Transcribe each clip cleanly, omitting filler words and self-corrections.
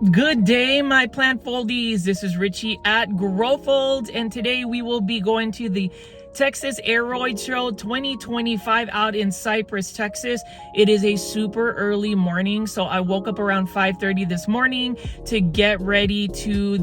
Good day, my plant foldies. This is Richie at Growfold, and today we will be going to the Texas Aroid Show 2025 out in Cypress, Texas. It is a super early morning, so I woke up around 5:30 this morning to get ready to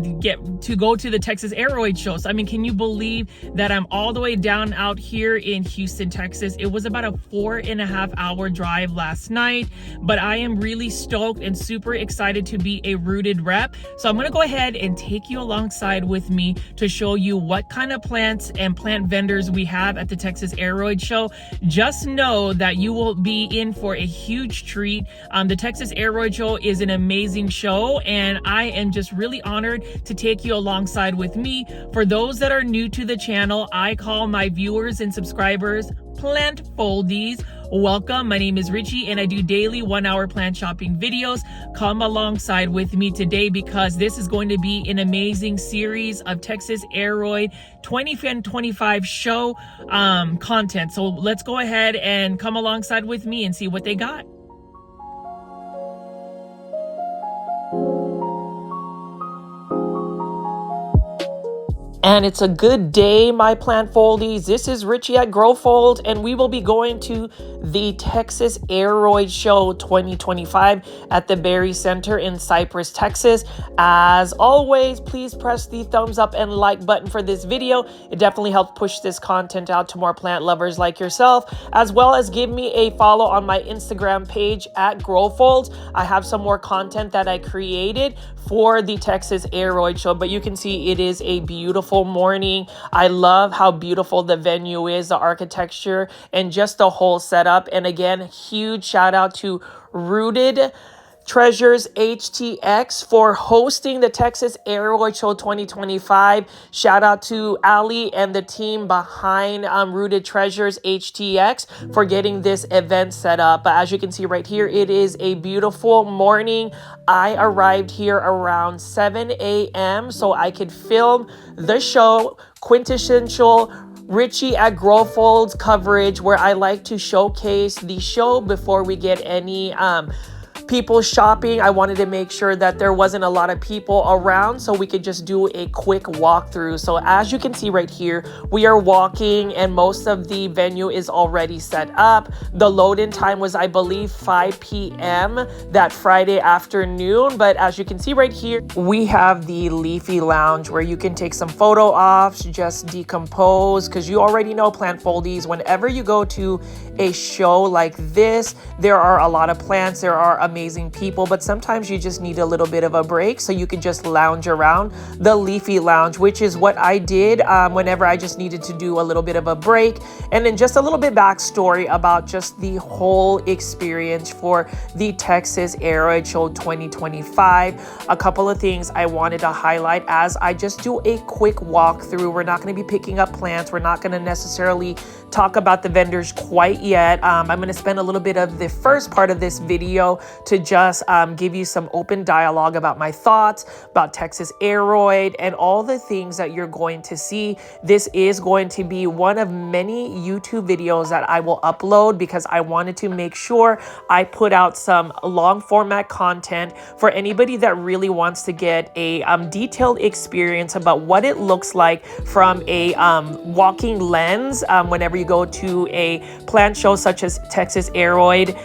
go to the Texas Aroid Show. So, I mean, can you believe that I'm all the way down out here in Houston, Texas? It was about a 4.5-hour drive last night, but I am really stoked and super excited to be a rooted rep. So I'm gonna go ahead and take you alongside with me to show you what kind of plants and plant vendors we have at the Texas Aroid Show. Just know that you will be in for a huge treat. The Texas Aroid Show is an amazing show, and I am just really honored to take you alongside with me. For those that are new to the channel, I call my viewers and subscribers plant foldies. Welcome. My name is Richie, and I do daily 1-hour plant shopping videos. Come alongside with me today because this is going to be an amazing series of Texas Aroid 2025 show content. So let's go ahead and come alongside with me and see what they got. And it's a good day, my plant foldies. This is Richie at Growfold, and we will be going to the Texas Aroid Show 2025 at the Berry Center in Cypress, Texas. As always, please press the thumbs up and like button for this video. It definitely helps push this content out to more plant lovers like yourself, as well as give me a follow on my Instagram page at Growfold. I have some more content that I created for the Texas Aroid Show, but you can see it is a beautiful morning. I love how beautiful the venue is, the architecture, and just the whole setup. And again, huge shout out to Rooted Treasures HTX for hosting the Texas Aroid Show 2025. Shout out to Ali and the team behind Rooted Treasures HTX for getting this event set up. But as you can see right here, it is a beautiful morning. I arrived here around 7 a.m. so I could film the show, quintessential Richie at Growfold's coverage, where I like to showcase the show before we get any people shopping. I wanted to make sure that there wasn't a lot of people around so we could just do a quick walkthrough. So as you can see right here, we are walking and most of the venue is already set up. The load-in time was, I believe, 5 p.m. that Friday afternoon. But as you can see right here, we have the Leafy Lounge where you can take some photo offs, just decompose, because you already know, plant foldies, whenever you go to a show like this, there are a lot of plants, there are amazing people, but sometimes you just need a little bit of a break, so you can just lounge around the Leafy Lounge, which is what I did whenever I just needed to do a little bit of a break. And then just a little bit backstory about just the whole experience for the Texas Aroid Show 2025. A couple of things I wanted to highlight as I just do a quick walkthrough. We're not going to be picking up plants. We're not going to necessarily talk about the vendors quite yet. I'm going to spend a little bit of the first part of this video to just give you some open dialogue about my thoughts about Texas Aroid and all the things that you're going to see. This is going to be one of many YouTube videos that I will upload because I wanted to make sure I put out some long format content for anybody that really wants to get a detailed experience about what it looks like from a walking lens whenever you go to a plant show such as Texas Aroid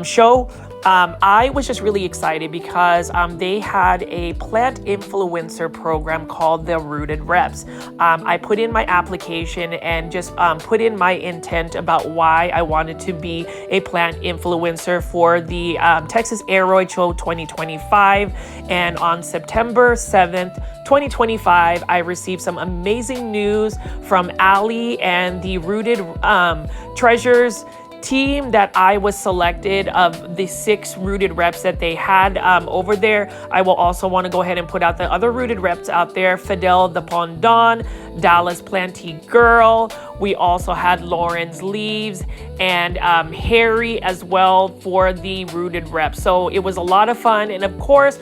Show. I was just really excited because they had a plant influencer program called the Rooted Reps. I put in my application and just put in my intent about why I wanted to be a plant influencer for the Texas Aroid Show 2025. And on September 7th, 2025, I received some amazing news from Ali and the Rooted Treasures team that I was selected of the 6 rooted reps that they had over there. I will also want to go ahead and put out the other rooted reps out there. Fidel the Pondon, Dallas Planty Girl. We also had Lauren's Leaves and Harry as well for the rooted reps. So it was a lot of fun. And of course,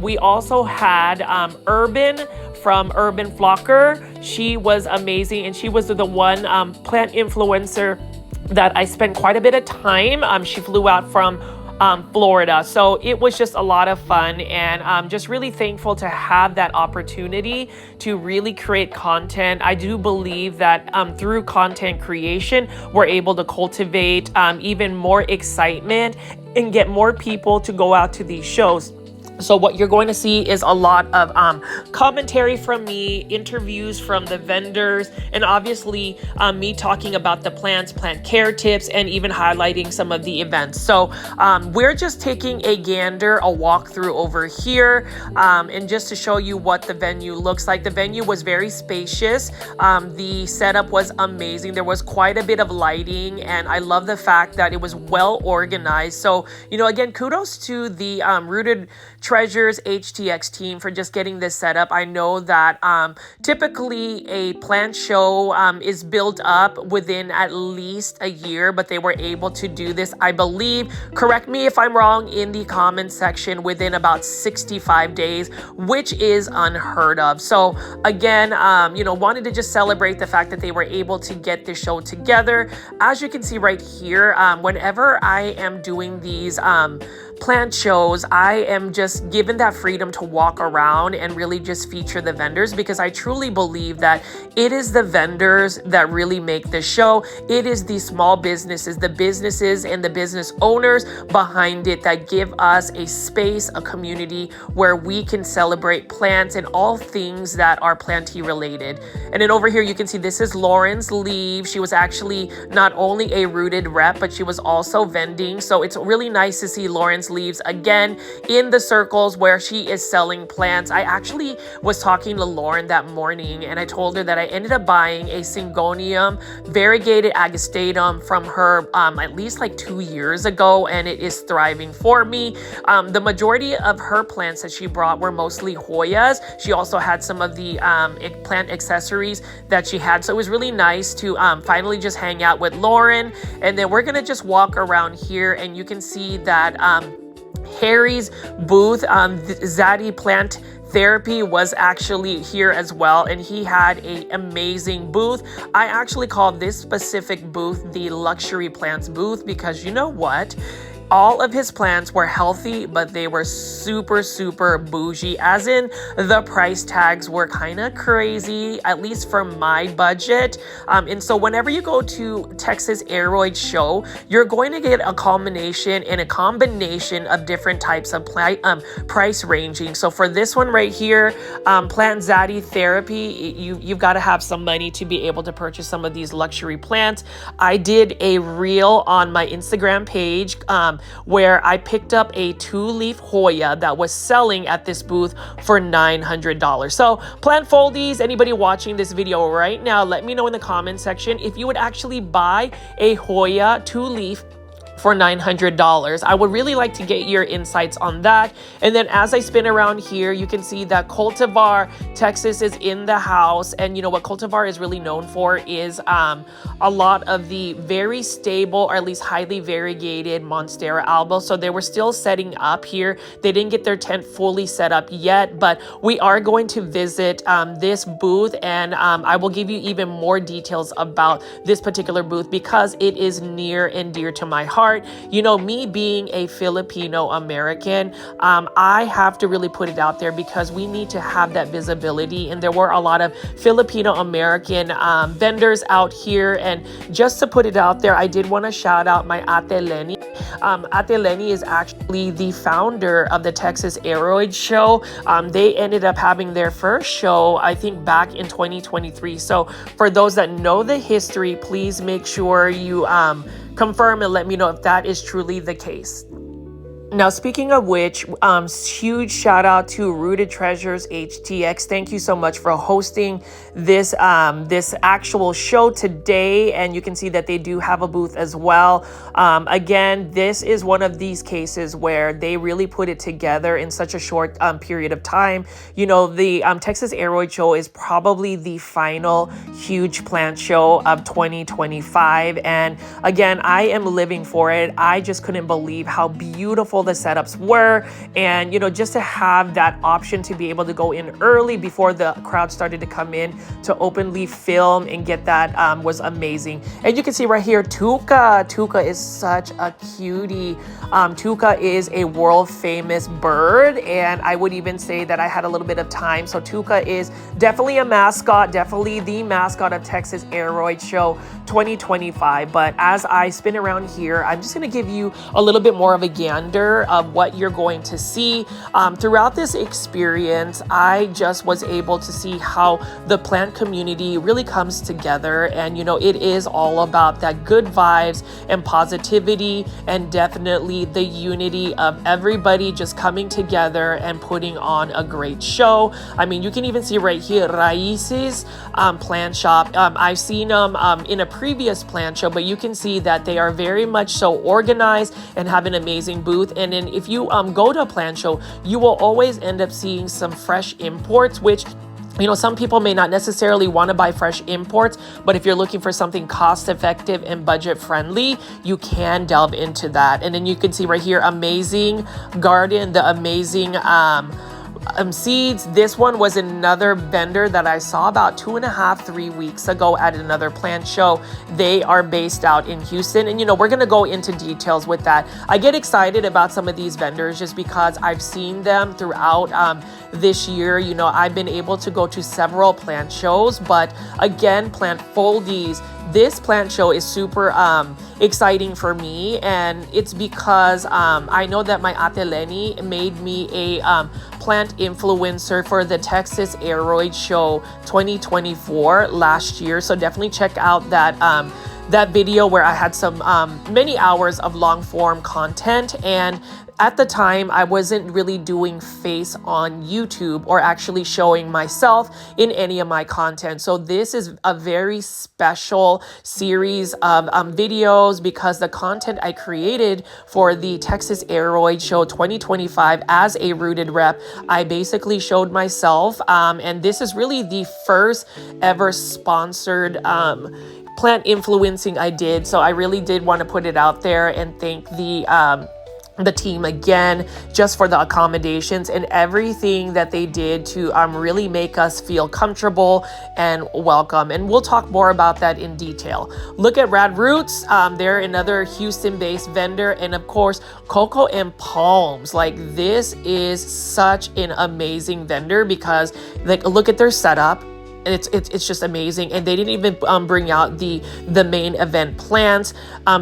we also had Urban from Urban Flocker. She was amazing, and she was the one plant influencer that I spent quite a bit of time. She flew out from Florida. So it was just a lot of fun, and I'm just really thankful to have that opportunity to really create content. I do believe that through content creation, we're able to cultivate even more excitement and get more people to go out to these shows. So what you're going to see is a lot of commentary from me, interviews from the vendors, and obviously me talking about the plants, plant care tips, and even highlighting some of the events. So we're just taking a gander, a walkthrough over here, and just to show you what the venue looks like. The venue was very spacious. The setup was amazing. There was quite a bit of lighting, and I love the fact that it was well organized. So, you know, again, kudos to the Rooted Treasures HTX team for just getting this set up. I know that typically a plant show is built up within at least a year, but they were able to do this, I believe, correct me if I'm wrong in the comments section, within about 65 days, which is unheard of. So again, you know, wanted to just celebrate the fact that they were able to get this show together. As you can see right here, whenever I am doing these plant shows, I am just given that freedom to walk around and really just feature the vendors, because I truly believe that it is the vendors that really make the show. It is the small businesses, the businesses and the business owners behind it that give us a space, a community where we can celebrate plants and all things that are plantee related. And then over here, you can see this is Lauren's Leave. She was actually not only a Rooted rep, but she was also vending. So it's really nice to see Lauren's Leaves again in the circles where she is selling plants. I actually was talking to Lauren that morning, and I told her that I ended up buying a Syngonium Variegated Agastatum from her at least like 2 years ago, and it is thriving for me. The majority of her plants that she brought were mostly Hoyas. She also had some of the plant accessories that she had, so it was really nice to finally just hang out with Lauren. And then we're gonna just walk around here, and you can see that Harry's booth, Zaddy Plant Therapy, was actually here as well, and he had an amazing booth. I actually call this specific booth the luxury plants booth, because you know what? All of his plants were healthy, but they were super, super bougie, as in the price tags were kind of crazy, at least for my budget. And so whenever you go to Texas Aroid Show, you're going to get a culmination and a combination of different types of price ranging. So for this one right here, Plant Zaddy Therapy, you've got to have some money to be able to purchase some of these luxury plants. I did a reel on my Instagram page where I picked up a 2-leaf Hoya that was selling at this booth for $900. So plant foldies, anybody watching this video right now, let me know in the comment section if you would actually buy a Hoya 2-leaf for $900. I would really like to get your insights on that. And then as I spin around here, you can see that Cultivar Texas is in the house. And you know what Cultivar is really known for is a lot of the very stable, or at least highly variegated Monstera alba. So they were still setting up here. They didn't get their tent fully set up yet, but we are going to visit this booth, and I will give you even more details about this particular booth because it is near and dear to my heart. You know, me being a Filipino American, I have to really put it out there because we need to have that visibility. And there were a lot of Filipino American vendors out here. And just to put it out there, I did want to shout out my Ate Lenny. Ate Lenny is actually the founder of the Texas Aroid Show. They ended up having their first show, I think, back in 2023. So for those that know the history, please make sure you confirm and let me know if that is truly the case. Now, speaking of which, huge shout out to Rooted Treasures HTX. Thank you so much for hosting this this actual show today. And you can see that they do have a booth as well. Again, this is one of these cases where they really put it together in such a short period of time. You know, the Texas Aroid Show is probably the final huge plant show of 2025. And again, I am living for it. I just couldn't believe how beautiful beautiful the setups were. And, just to have that option to be able to go in early before the crowd started to come in to openly film and get that was amazing. And you can see right here, Tuca. Tuca is such a cutie. Tuca is a world famous bird, and I would even say that I had a little bit of time. So Tuca is definitely a mascot, definitely the mascot of Texas Aroid Show 2025. But as I spin around here, I'm just going to give you a little bit more of a gander of what you're going to see. Throughout this experience, I just was able to see how the plant community really comes together. And, it is all about that good vibes and positivity, and definitely the unity of everybody just coming together and putting on a great show. I mean, you can even see right here, Raices plant shop. I've seen them in a previous plant show, but you can see that they are very much so organized and have an amazing booth. And then if you go to a plant show, you will always end up seeing some fresh imports, which some people may not necessarily want to buy fresh imports, but if you're looking for something cost effective and budget friendly, you can delve into that. And then you can see right here, Amazing Garden, the amazing seeds. This one was another vendor that I saw about 2.5-3 weeks ago at another plant show. They are based out in Houston, and we're going to go into details with that. I get excited about some of these vendors just because I've seen them throughout this year. I've been able to go to several plant shows, but again, Plant Foldies, this plant show is super exciting for me, and it's because I know that my Ate Lenny made me a plant influencer for the Texas Aroid Show 2024 last year. So definitely check out that video where I had some many hours of long form content. And at the time, I wasn't really doing face on YouTube or actually showing myself in any of my content. So this is a very special series of videos because the content I created for the Texas Aroid Show 2025 as a rooted rep, I basically showed myself. And this is really the first ever sponsored plant influencing I did. So I really did want to put it out there and thank the team again just for the accommodations and everything that they did to really make us feel comfortable and welcome. And we'll talk more about that in detail. Look at Rad Roots. They're another Houston-based vendor. And of course, Cocoa and Palms. Like, this is such an amazing vendor because look at their setup. It's just amazing. And they didn't even bring out the main event plants.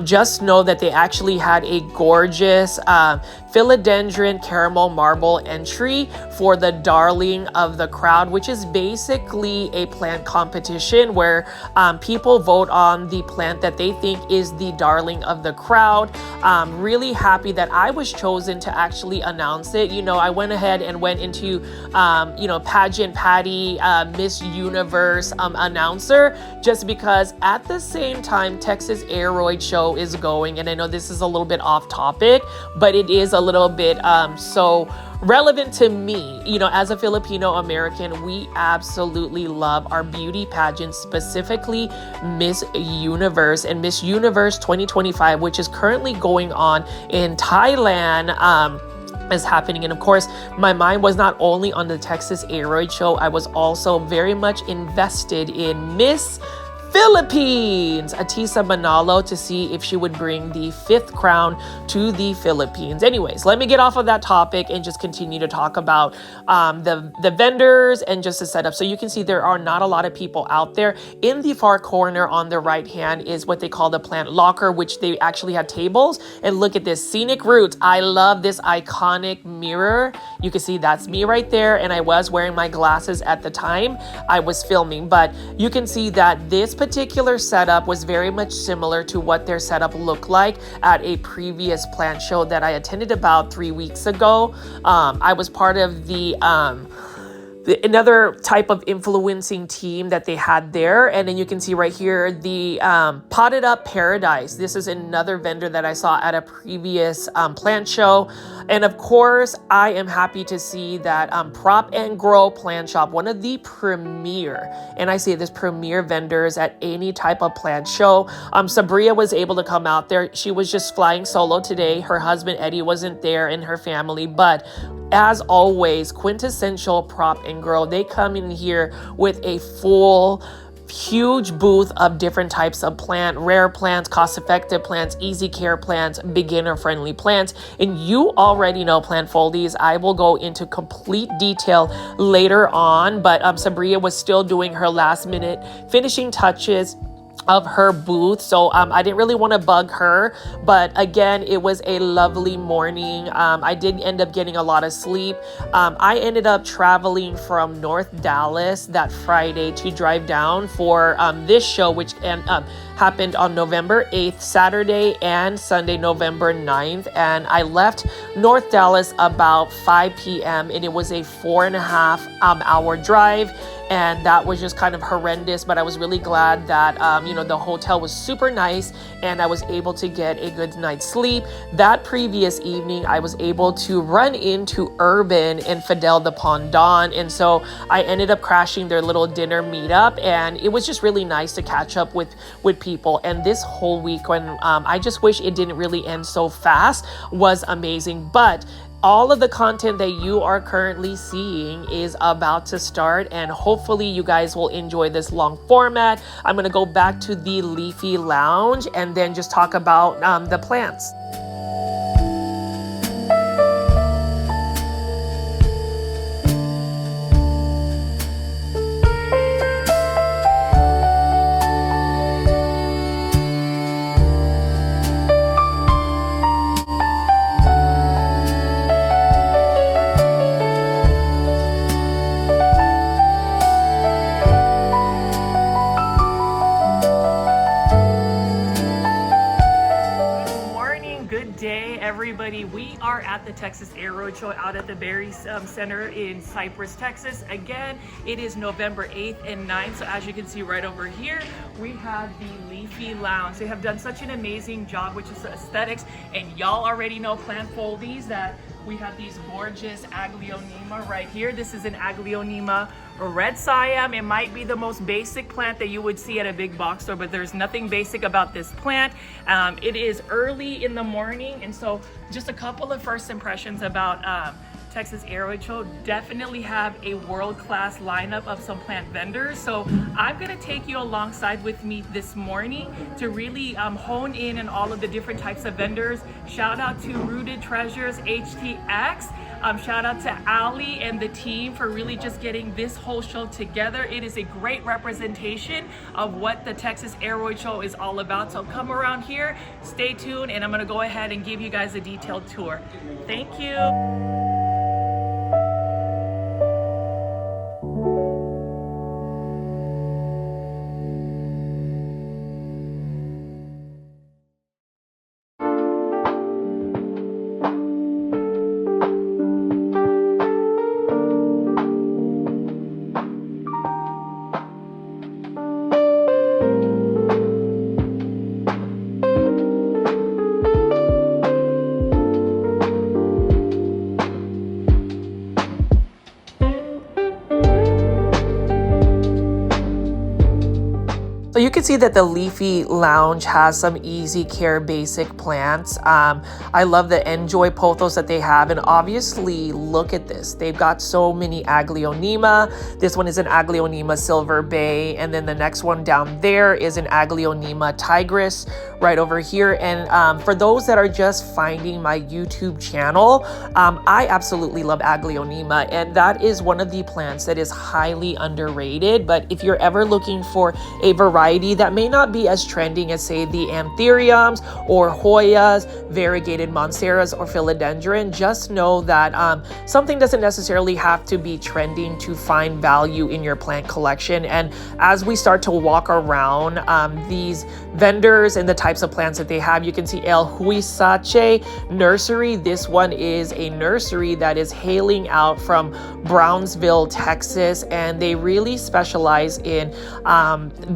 Just know that they actually had a gorgeous philodendron caramel marble entry for the darling of the crowd, which is basically a plant competition where people vote on the plant that they think is the darling of the crowd. Really happy that I was chosen to actually announce it. I went ahead and went into pageant Patty, Miss Universe announcer, just because at the same time Texas Aroid Show is going, and I know this is a little bit off topic, but it is a little bit so relevant to me. As a Filipino American, we absolutely love our beauty pageants, specifically Miss Universe and Miss Universe 2025, which is currently going on in Thailand. Is happening. And of course, my mind was not only on the Texas Aroid Show, I was also very much invested in Miss Philippines, Atisa Manalo, to see if she would bring the 5th crown to the Philippines. Anyways, let me get off of that topic and just continue to talk about the vendors and just the setup. So you can see there are not a lot of people out there. In the far corner on the right hand is what they call the plant locker, which they actually had tables. And look at this, Scenic Roots. I love this iconic mirror. You can see that's me right there. And I was wearing my glasses at the time I was filming, but you can see that this particular setup was very much similar to what their setup looked like at a previous plant show that I attended about 3 weeks ago. I was part of the another type of influencing team that they had there. And then you can see right here the Potted Up Paradise. This is another vendor that I saw at a previous plant show. And of course, I am happy to see that Prop and Grow Plant Shop, one of the premier, and I say this, premier vendors at any type of plant show. Sabria was able to come out there. She was just flying solo today. Her husband Eddie wasn't there and her family, but as always, quintessential Prop and Grow. They come in here with a full huge booth of different types of plant, rare plants, cost-effective plants, easy care plants, beginner-friendly plants. And you already know, plant foldies, I will go into complete detail later on, but Sabria was still doing her last minute finishing touches of her booth, so I didn't really want to bug her, but again, it was a lovely morning. I did end up getting a lot of sleep. I ended up traveling from North Dallas that Friday to drive down for this show, which happened on November 8th, Saturday and Sunday, November 9th, and I left North Dallas about 5 p.m. and it was a 4.5 hour drive. And that was just kind of horrendous, but I was really glad that, the hotel was super nice and I was able to get a good night's sleep. That previous evening, I was able to run into Urban and Fidel the Pondon. And so I ended up crashing their little dinner meetup, and it was just really nice to catch up with people. And this whole week, when I just wish it didn't really end so fast, was amazing. But all of the content that you are currently seeing is about to start, and hopefully you guys will enjoy this long format. I'm going to go back to the Leafy Lounge and then just talk about the plants. Everybody, we are at the Texas Aroid Show out at the Berry Center in Cypress, Texas. Again, it is November 8th and 9th. So as you can see right over here, we have the Leafy Lounge. They have done such an amazing job with just the aesthetics, and y'all already know, plant foldies, that we have these gorgeous Aglaonema right here. This is an Aglaonema red Siam. It might be the most basic plant that you would see at a big box store, but there's nothing basic about this plant. It is early in the morning, and so just a couple of first impressions about Texas Aroid Show. Definitely have a world-class lineup of some plant vendors. So I'm gonna take you alongside with me this morning to really hone in on all of the different types of vendors. Shout out to Rooted Treasures HTX. Shout out to Ali and the team for really just getting this whole show together. It is a great representation of what the Texas Aroid Show is all about. So come around here, stay tuned, and I'm gonna go ahead and give you guys a detailed tour. Thank you. So you can see that the Leafy Lounge has some easy care basic plants. I love the Enjoy pothos that they have, and obviously look at this. They've got so many Aglaonema. This one is an Aglaonema Silver Bay, and then the next one down there is an Aglaonema Tigress right over here. And for those that are just finding my YouTube channel, I absolutely love Aglaonema, and that is one of the plants that is highly underrated. But if you're ever looking for a variety variety that may not be as trending as, say, the anthuriums or Hoyas, variegated monsteras, or philodendron. Just know that something doesn't necessarily have to be trending to find value in your plant collection. And as we start to walk around these vendors and the types of plants that they have, you can see El Huizache Nursery. This one is a nursery that is hailing out from Brownsville, Texas, and they really specialize in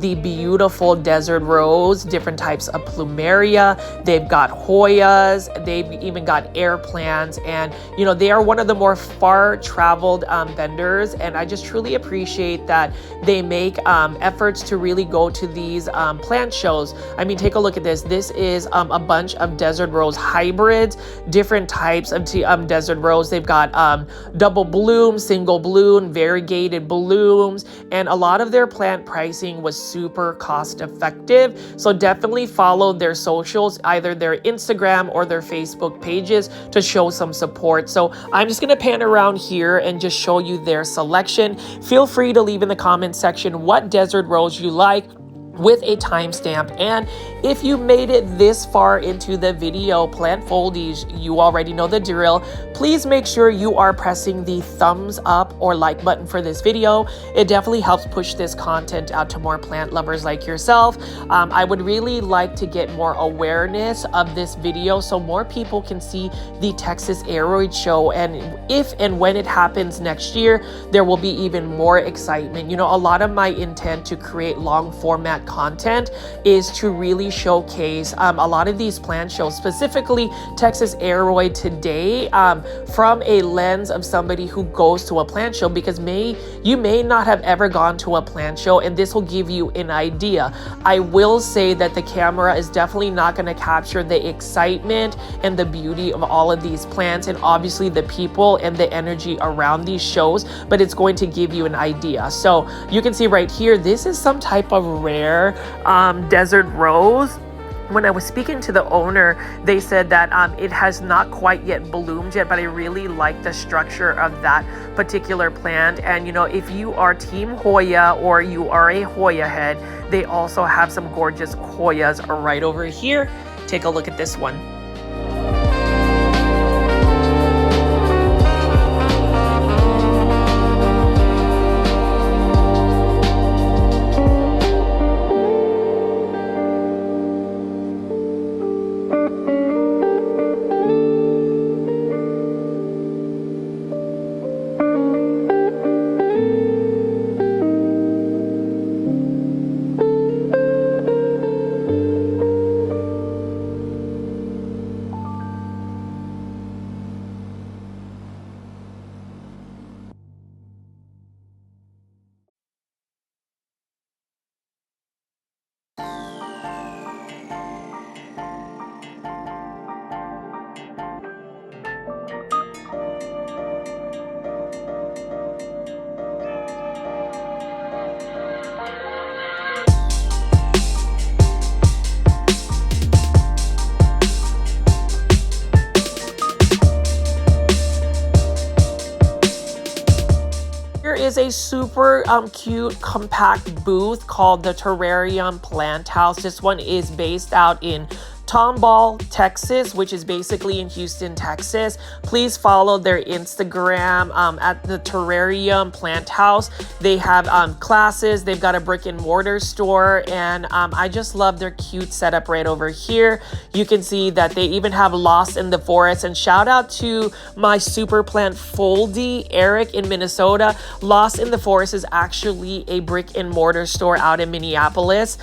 the beautiful desert rose, different types of plumeria. They've got Hoyas, they've even got air plants, and you know, they are one of the more far traveled vendors, and I just truly appreciate that they make efforts to really go to these plant shows. I mean, take a look at this. This is a bunch of desert rose hybrids, different types of desert rose. They've got double bloom, single bloom, variegated blooms, and a lot of their plant pricing was super cost effective. So definitely follow their socials, either their Instagram or their Facebook pages, to show some support. So I'm just gonna pan around here and just show you their selection. Feel free to leave in the comment section what desert rose you like, with a timestamp. And if you made it this far into the video, plant foldies, you already know the drill. Please make sure you are pressing the thumbs up or like button for this video. It definitely helps push this content out to more plant lovers like yourself. I would really like to get more awareness of this video so more people can see the Texas Aroid Show, and if and when it happens next year, there will be even more excitement. You know, a lot of my intent to create long format content is to really showcase a lot of these plant shows, specifically Texas Aroid today, from a lens of somebody who goes to a plant show, because you may not have ever gone to a plant show, and this will give you an idea. I will say that the camera is definitely not going to capture the excitement and the beauty of all of these plants, and obviously the people and the energy around these shows, but it's going to give you an idea. So you can see right here, this is some type of rare desert rose. When I was speaking to the owner, they said that it has not quite yet bloomed yet, but I really like the structure of that particular plant. And you know, if you are Team Hoya or you are a Hoya head, they also have some gorgeous Hoyas right over here. Take a look at this one. Is a super cute compact booth called the Terrarium Plant House. This one is based out in Tomball, Texas, which is basically in Houston, Texas. Please follow their Instagram at the Terrarium Plant House. They have classes, they've got a brick and mortar store, and I just love their cute setup right over here. You can see that they even have Lost in the Forest, and shout out to my super plant foldie, Eric in Minnesota. Lost in the Forest is actually a brick and mortar store out in Minneapolis,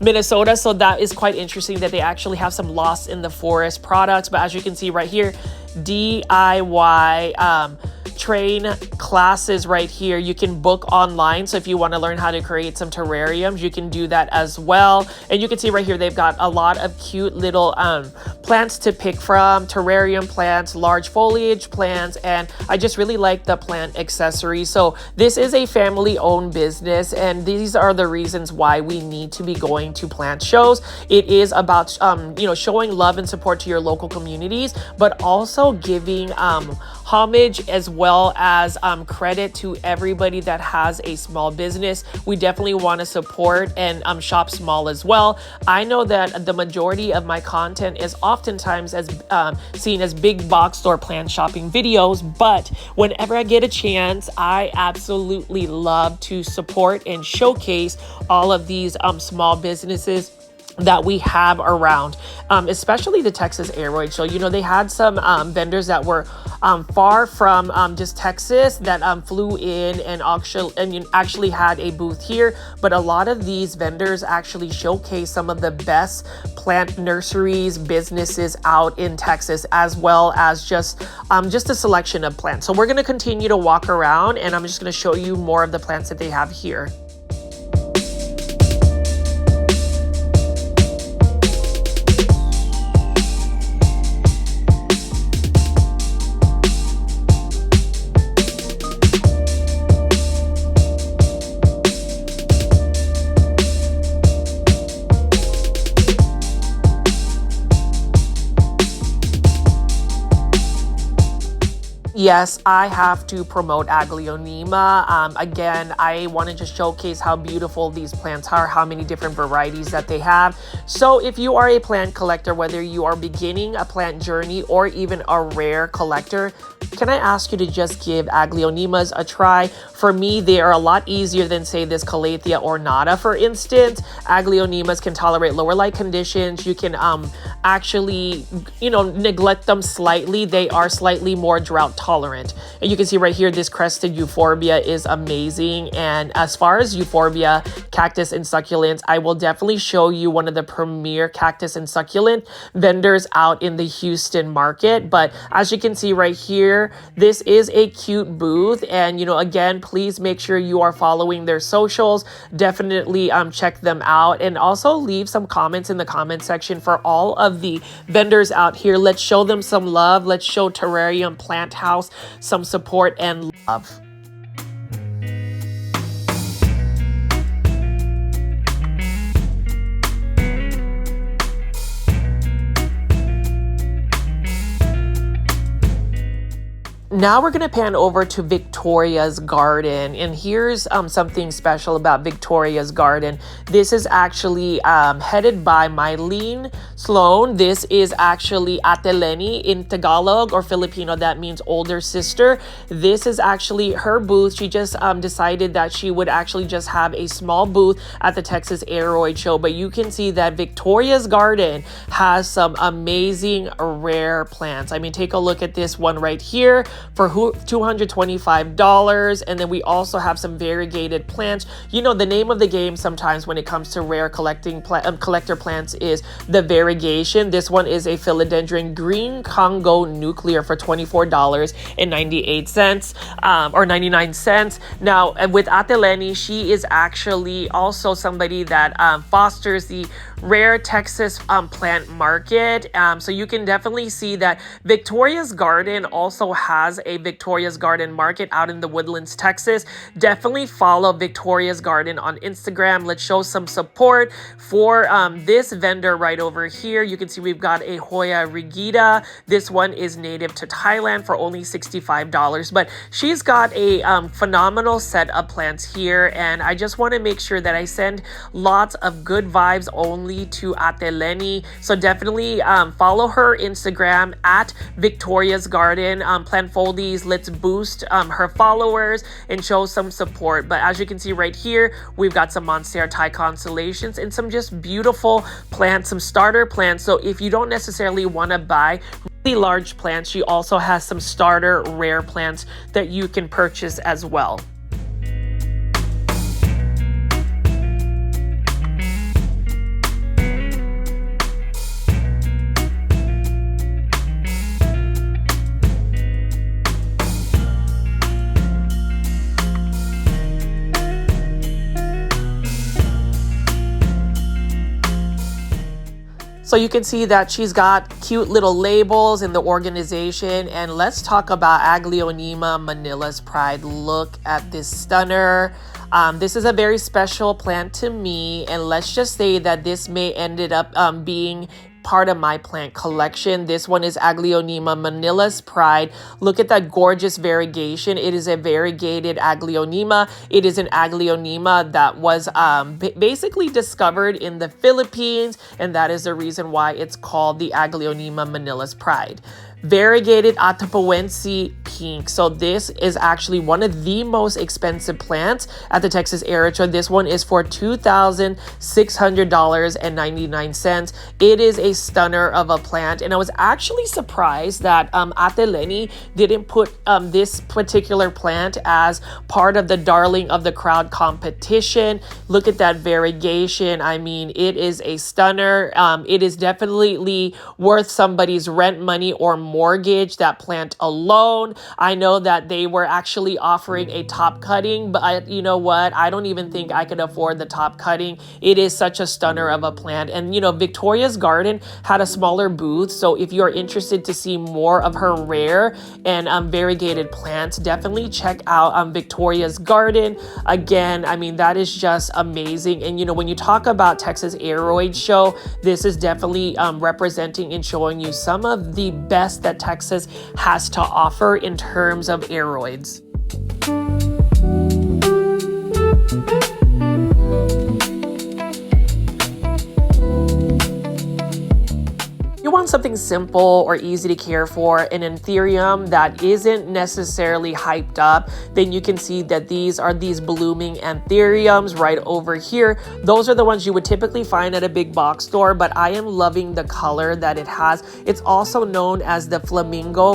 Minnesota, so that is quite interesting that they actually have some Lost in the Forest products. But as you can see right here, DIY train classes right here. You can book online, so if you want to learn how to create some terrariums, you can do that as well. And you can see right here, they've got a lot of cute little plants to pick from, terrarium plants, large foliage plants, and I just really like the plant accessories. So this is a family-owned business, and these are the reasons why we need to be going to plant shows. It is about you know, showing love and support to your local communities, but also giving homage as well as credit to everybody that has a small business. We definitely want to support and shop small as well. I know that the majority of my content is oftentimes as seen as big box store plant shopping videos, but whenever I get a chance, I absolutely love to support and showcase all of these small businesses that we have around, especially the Texas Aroid Show. You know, they had some vendors that were far from just Texas that flew in and actually had a booth here. But a lot of these vendors actually showcase some of the best plant nurseries, businesses out in Texas, as well as just a selection of plants. So we're going to continue to walk around, and I'm just going to show you more of the plants that they have here. Yes, I have to promote Aglaonema. Again, I wanted to showcase how beautiful these plants are, how many different varieties that they have. So if you are a plant collector, whether you are beginning a plant journey or even a rare collector, can I ask you to just give Aglaonemas a try? For me, they are a lot easier than, say, this Calathea ornata, for instance. Aglaonemas can tolerate lower light conditions. You can actually, neglect them slightly. They are slightly more drought tolerant. And you can see right here, this crested euphorbia is amazing. And as far as euphorbia, cactus, and succulents, I will definitely show you one of the premier cactus and succulent vendors out in the Houston market. But as you can see right here, this is a cute booth. And, again, please make sure you are following their socials. Definitely check them out, and also leave some comments in the comment section for all of the vendors out here. Let's show them some love. Let's show Terrarium Plant House some support and love. Now we're going to pan over to Victoria's Garden, and here's something special about Victoria's Garden. This is actually headed by Mylene Sloan. This is actually Ate Lenny in Tagalog or Filipino. That means older sister. This is actually her booth. She just decided that she would actually just have a small booth at the Texas Aroid Show, but you can see that Victoria's Garden has some amazing rare plants. I mean, take a look at this one right here for $225. And then we also have some variegated plants. The name of the game sometimes when it comes to rare collector plants is the variegation. This one is a philodendron green Congo nuclear for $24.98 or 99 cents. Now with Ate Lenny, she is actually also somebody that fosters the rare Texas plant market. So you can definitely see that Victoria's Garden also has a Victoria's Garden market out in the Woodlands, Texas. Definitely follow Victoria's Garden on Instagram. Let's show some support for this vendor right over here. You can see we've got a Hoya rigida. This one is native to Thailand for only $65, but she's got a phenomenal set of plants here, and I just want to make sure that I send lots of good vibes only to Ate Lenny. So definitely follow her Instagram at Victoria's Garden. Plant Foldies, let's boost her followers and show some support. But as you can see right here, we've got some Monstera Thai constellations and some just beautiful plants, some starter plants. So if you don't necessarily want to buy really large plants, she also has some starter rare plants that you can purchase as well. So you can see that she's got cute little labels in the organization. And let's talk about Aglaonema Manila's Pride. Look at this stunner. This is a very special plant to me. And let's just say that this may ended up being part of my plant collection. This one is Aglaonema Manila's Pride. Look at that gorgeous variegation. It is a variegated Aglaonema. It is an Aglaonema that was basically discovered in the Philippines, and that is the reason why it's called the Aglaonema Manila's Pride. Variegated Atapuense Pink. So this is actually one of the most expensive plants at the Texas Aroid Show. This one is for $2,600.99. It is a stunner of a plant, and I was actually surprised that Ate Lenny didn't put this particular plant as part of the Darling of the Crowd competition. Look at that variegation. I mean, it is a stunner. It is definitely worth somebody's rent money or mortgage, that plant alone. I know that they were actually offering a top cutting, but you know what? I don't even think I could afford the top cutting. It is such a stunner of a plant. And you know, Victoria's Garden had a smaller booth, so if you're interested to see more of her rare and variegated plants, definitely check out Victoria's Garden. Again, I mean, that is just amazing. And you know, when you talk about Texas Aroid Show, this is definitely representing and showing you some of the best that Texas has to offer in terms of aroids. You want something simple or easy to care for, an anthurium that isn't necessarily hyped up, then you can see that these are these blooming anthuriums right over here. Those are the ones you would typically find at a big box store, but I am loving the color that it has. It's also known as the flamingo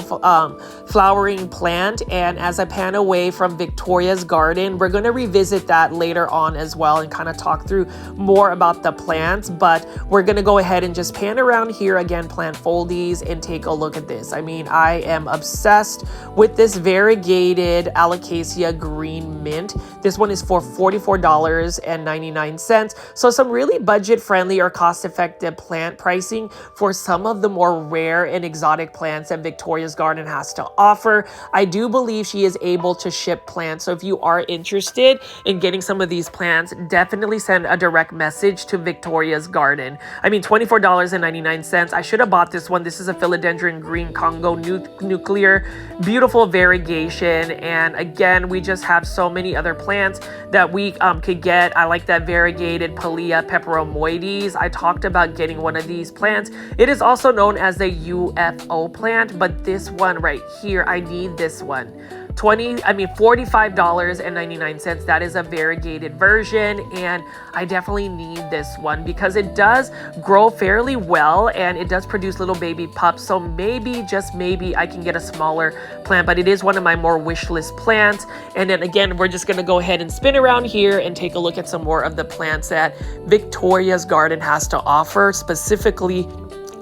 flowering plant, and as I pan away from Victoria's Garden, we're going to revisit that later on as well and kind of talk through more about the plants, but we're going to go ahead and just pan around here again, plant foldies, and take a look at this. I mean, I am obsessed with this variegated Alocasia green mint. This one is for $44.99. So some really budget friendly or cost effective plant pricing for some of the more rare and exotic plants that Victoria's Garden has to offer. I do believe she is able to ship plants. So if you are interested in getting some of these plants, definitely send a direct message to Victoria's Garden. I mean, $24.99. I should have bought this one. This is a philodendron green Congo nuclear, beautiful variegation. And again, we just have so many other plants that we could get. I like that variegated Palea peperomoides. I talked about getting one of these plants. It is also known as the UFO plant, but this one right here, I need this one. $45.99. That is a variegated version, and I definitely need this one because it does grow fairly well and it does produce little baby pups. So maybe, just maybe, I can get a smaller plant, but it is one of my more wish list plants. And then again, we're just going to go ahead and spin around here and take a look at some more of the plants that Victoria's Garden has to offer, specifically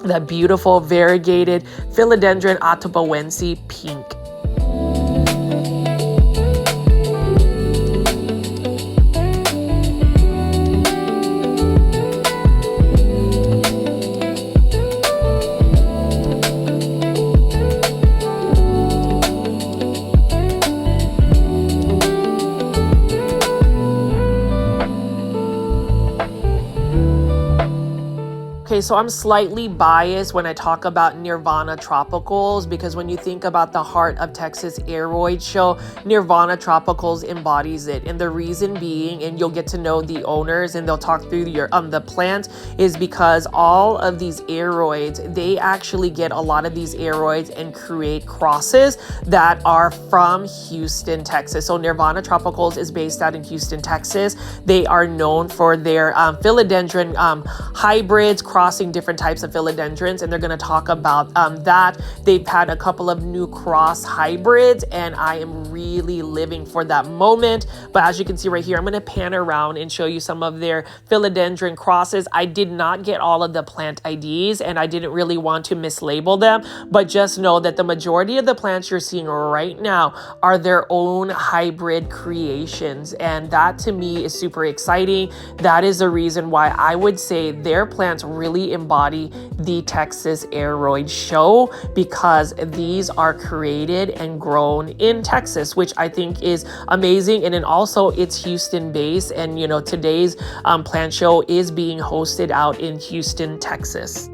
the beautiful variegated philodendron Atapuense pink. Okay, so I'm slightly biased when I talk about Nirvana Tropicals because when you think about the heart of Texas Aroid Show, Nirvana Tropicals embodies it. And the reason being, and you'll get to know the owners and they'll talk through the plant, is because all of these aroids, they actually get a lot of these aroids and create crosses that are from Houston, Texas. So Nirvana Tropicals is based out in Houston, Texas. They are known for their philodendron hybrids, crossing different types of philodendrons, and they're going to talk about that. They've had a couple of new cross hybrids, and I am really living for that moment. But as you can see right here, I'm going to pan around and show you some of their philodendron crosses. I did not get all of the plant IDs, and I didn't really want to mislabel them, but just know that the majority of the plants you're seeing right now are their own hybrid creations, and that to me is super exciting. That is the reason why I would say their plants really embody the Texas Aroid Show, because these are created and grown in Texas, which I think is amazing. And then also it's Houston based, and you know, today's plant show is being hosted out in Houston, Texas.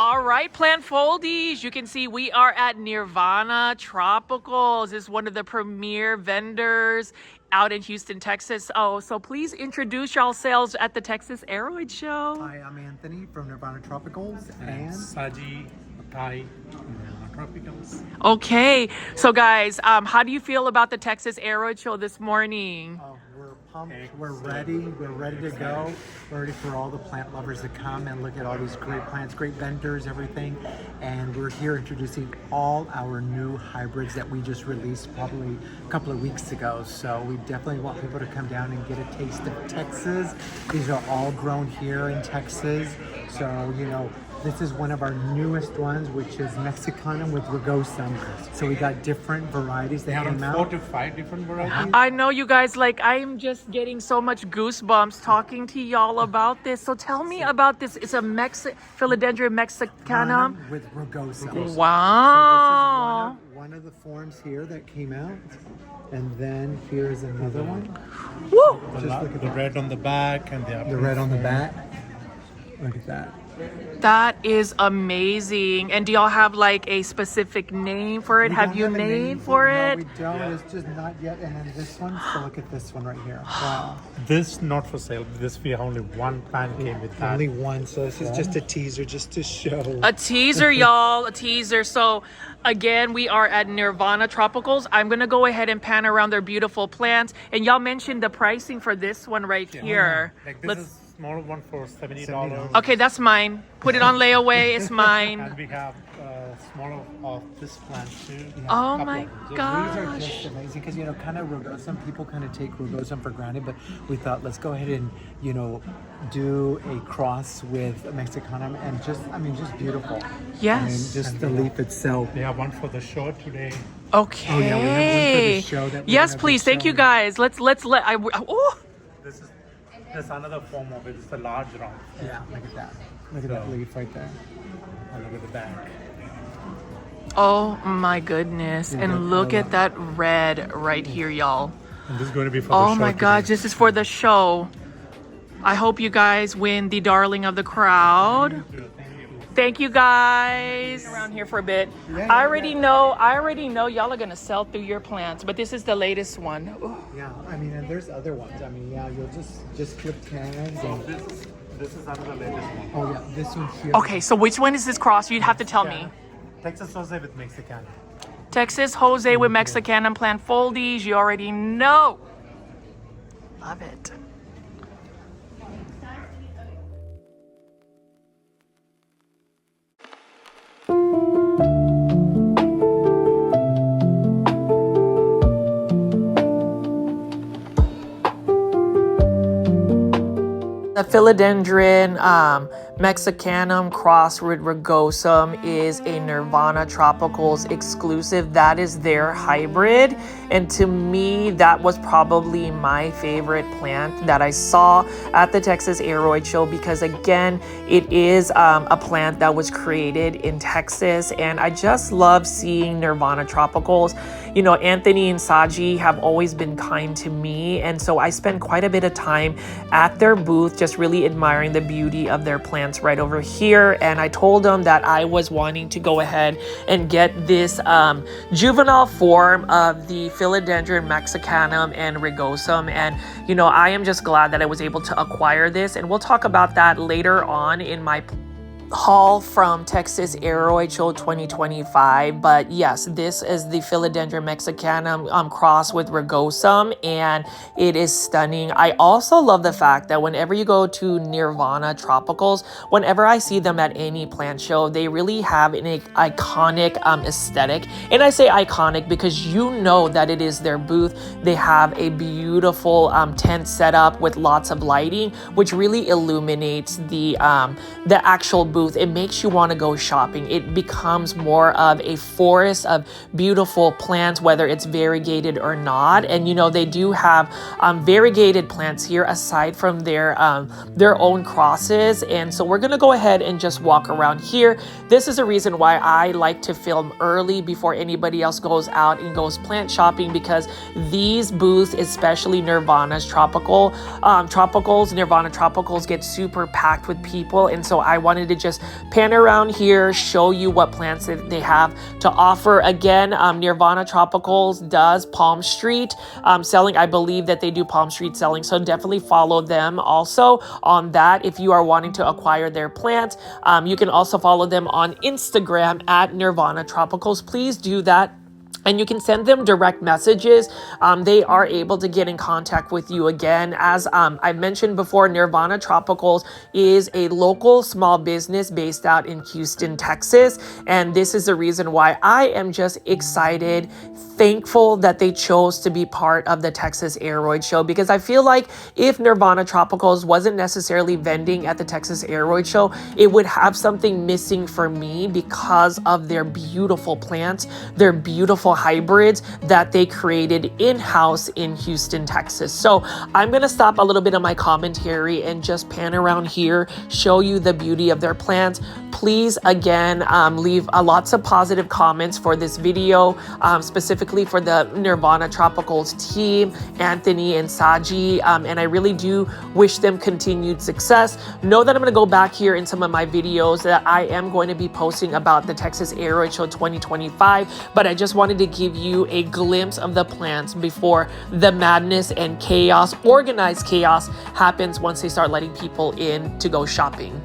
All right, plant foldies. You can see we are at Nirvana Tropicals. This is one of the premier vendors out in Houston, Texas. Oh, so please introduce yourselves at the Texas Aroid Show. Hi, I'm Anthony from Nirvana Tropicals and Saji, Thai, Tropicals. Okay, so guys, how do you feel about the Texas Aroid Show this morning? we're pumped. We're ready. We're ready to go. We're ready for all the plant lovers to come and look at all these great plants, great vendors, everything. And we're here introducing all our new hybrids that we just released probably a couple of weeks ago. So we definitely want people to come down and get a taste of Texas. These are all grown here in Texas. So, you know, this is one of our newest ones, which is Mexicanum with Rugosum. So we got different varieties that came out. 4 to 5 different varieties. I know you guys, like, I'm just getting so much goosebumps talking to y'all about this. So tell me about this. It's a Philodendron Mexicanum with Rugosum. Wow. So this is one of the forms here that came out. And then here's another one. Woo! The red on the back and The red on the back. Look at that. That is amazing. And do y'all have like a specific name for it? Have you named for it? No, we don't. It's just not yet. And then this one. So look at this one right here. Wow. This not for sale. This we have only one plant came with that. Only one. So this is just a teaser, just to show. A teaser, y'all. A teaser. So again, we are at Nirvana Tropicals. I'm gonna go ahead and pan around their beautiful plants. And y'all mentioned the pricing for this one right here. Like this is small one for $70. Okay, that's mine. Put it on layaway. It's mine. And we have smaller of this plant too. Oh my These are gosh. just amazing because, you know, kind of Rugosum, people kind of take Rugosum for granted, but we thought let's go ahead and, you know, do a cross with Mexicanum and just, I mean, just beautiful. Yes. I mean, just the leaf itself. We have one for the show today. Okay. Oh, yeah, we have one for the show that we're Yes, gonna be please. Thank you showing. guys. Let's let oh. There's another form of it. It's the large round. Yeah, look at that. Look at that leaf right there. And look at the back. Oh my goodness. And look at that red right here, y'all. And this is going to be for the Oh show my gosh, today. this is for the show. I hope you guys win the darling of the crowd. Thank you guys. Around here for a bit. I already know y'all are gonna sell through your plants, but this is the latest one. Ooh. Yeah, I mean, and there's other ones. I mean, yeah, you'll just clip tags and. This is another latest one. Oh yeah, this one here. Okay, so which one is this cross? You'd have to tell me. Texas Jose with Mexican. Texas Jose with Mexicanum plant foldies. You already know. Love it. The Philodendron Mexicanum cross with Rugosum is a Nirvana Tropicals exclusive. That is their hybrid. And to me, that was probably my favorite plant that I saw at the Texas Aroid Show because, again, it is a plant that was created in Texas. And I just love seeing Nirvana Tropicals. You know, Anthony and Saji have always been kind to me. And so I spend quite a bit of time at their booth just really admiring the beauty of their plants right over here. And I told them that I was wanting to go ahead and get this juvenile form of the Philodendron Mexicanum and Rugosum. And, you know, I am just glad that I was able to acquire this. And we'll talk about that later on in my haul from Texas Aroid Show 2025. But yes, this is the Philodendron Mexicanum cross with Rugosum, and it is stunning. I also love the fact that whenever you go to Nirvana Tropicals, whenever I see them at any plant show, they really have an iconic aesthetic. And I say iconic because you know that it is their booth. They have a beautiful tent set up with lots of lighting, which really illuminates the actual booth. It makes you want to go shopping. It becomes more of a forest of beautiful plants, whether it's variegated or not. And you know, they do have variegated plants here aside from their own crosses. And so we're gonna go ahead and just walk around here. This is a reason why I like to film early before anybody else goes out and goes plant shopping, because these booths, especially Nirvana's Nirvana Tropicals, get super packed with people. And so I wanted to just just pan around here, show you what plants that they have to offer. Again, Nirvana Tropicals does Palm Street selling. I believe that they do Palm Street selling, so definitely follow them also on that if you are wanting to acquire their plants. You can also follow them on Instagram at Nirvana Tropicals. Please do that. And you can send them direct messages. They are able to get in contact with you again. As I've mentioned before, Nirvana Tropicals is a local small business based out in Houston, Texas. And this is the reason why I am just excited, thankful that they chose to be part of the Texas Aroid Show, because I feel like if Nirvana Tropicals wasn't necessarily vending at the Texas Aroid Show, it would have something missing for me because of their beautiful plants, their beautiful hybrids that they created in-house in Houston, Texas. So I'm going to stop a little bit of my commentary and just pan around here, show you the beauty of their plants. Please, again, leave lots of positive comments for this video, specifically for the Nirvana Tropicals team, Anthony and Saji, and I really do wish them continued success. Know that I'm going to go back here in some of my videos that I am going to be posting about the Texas Aroid Show 2025, but I just wanted to give you a glimpse of the plants before the madness and chaos, organized chaos, happens once they start letting people in to go shopping.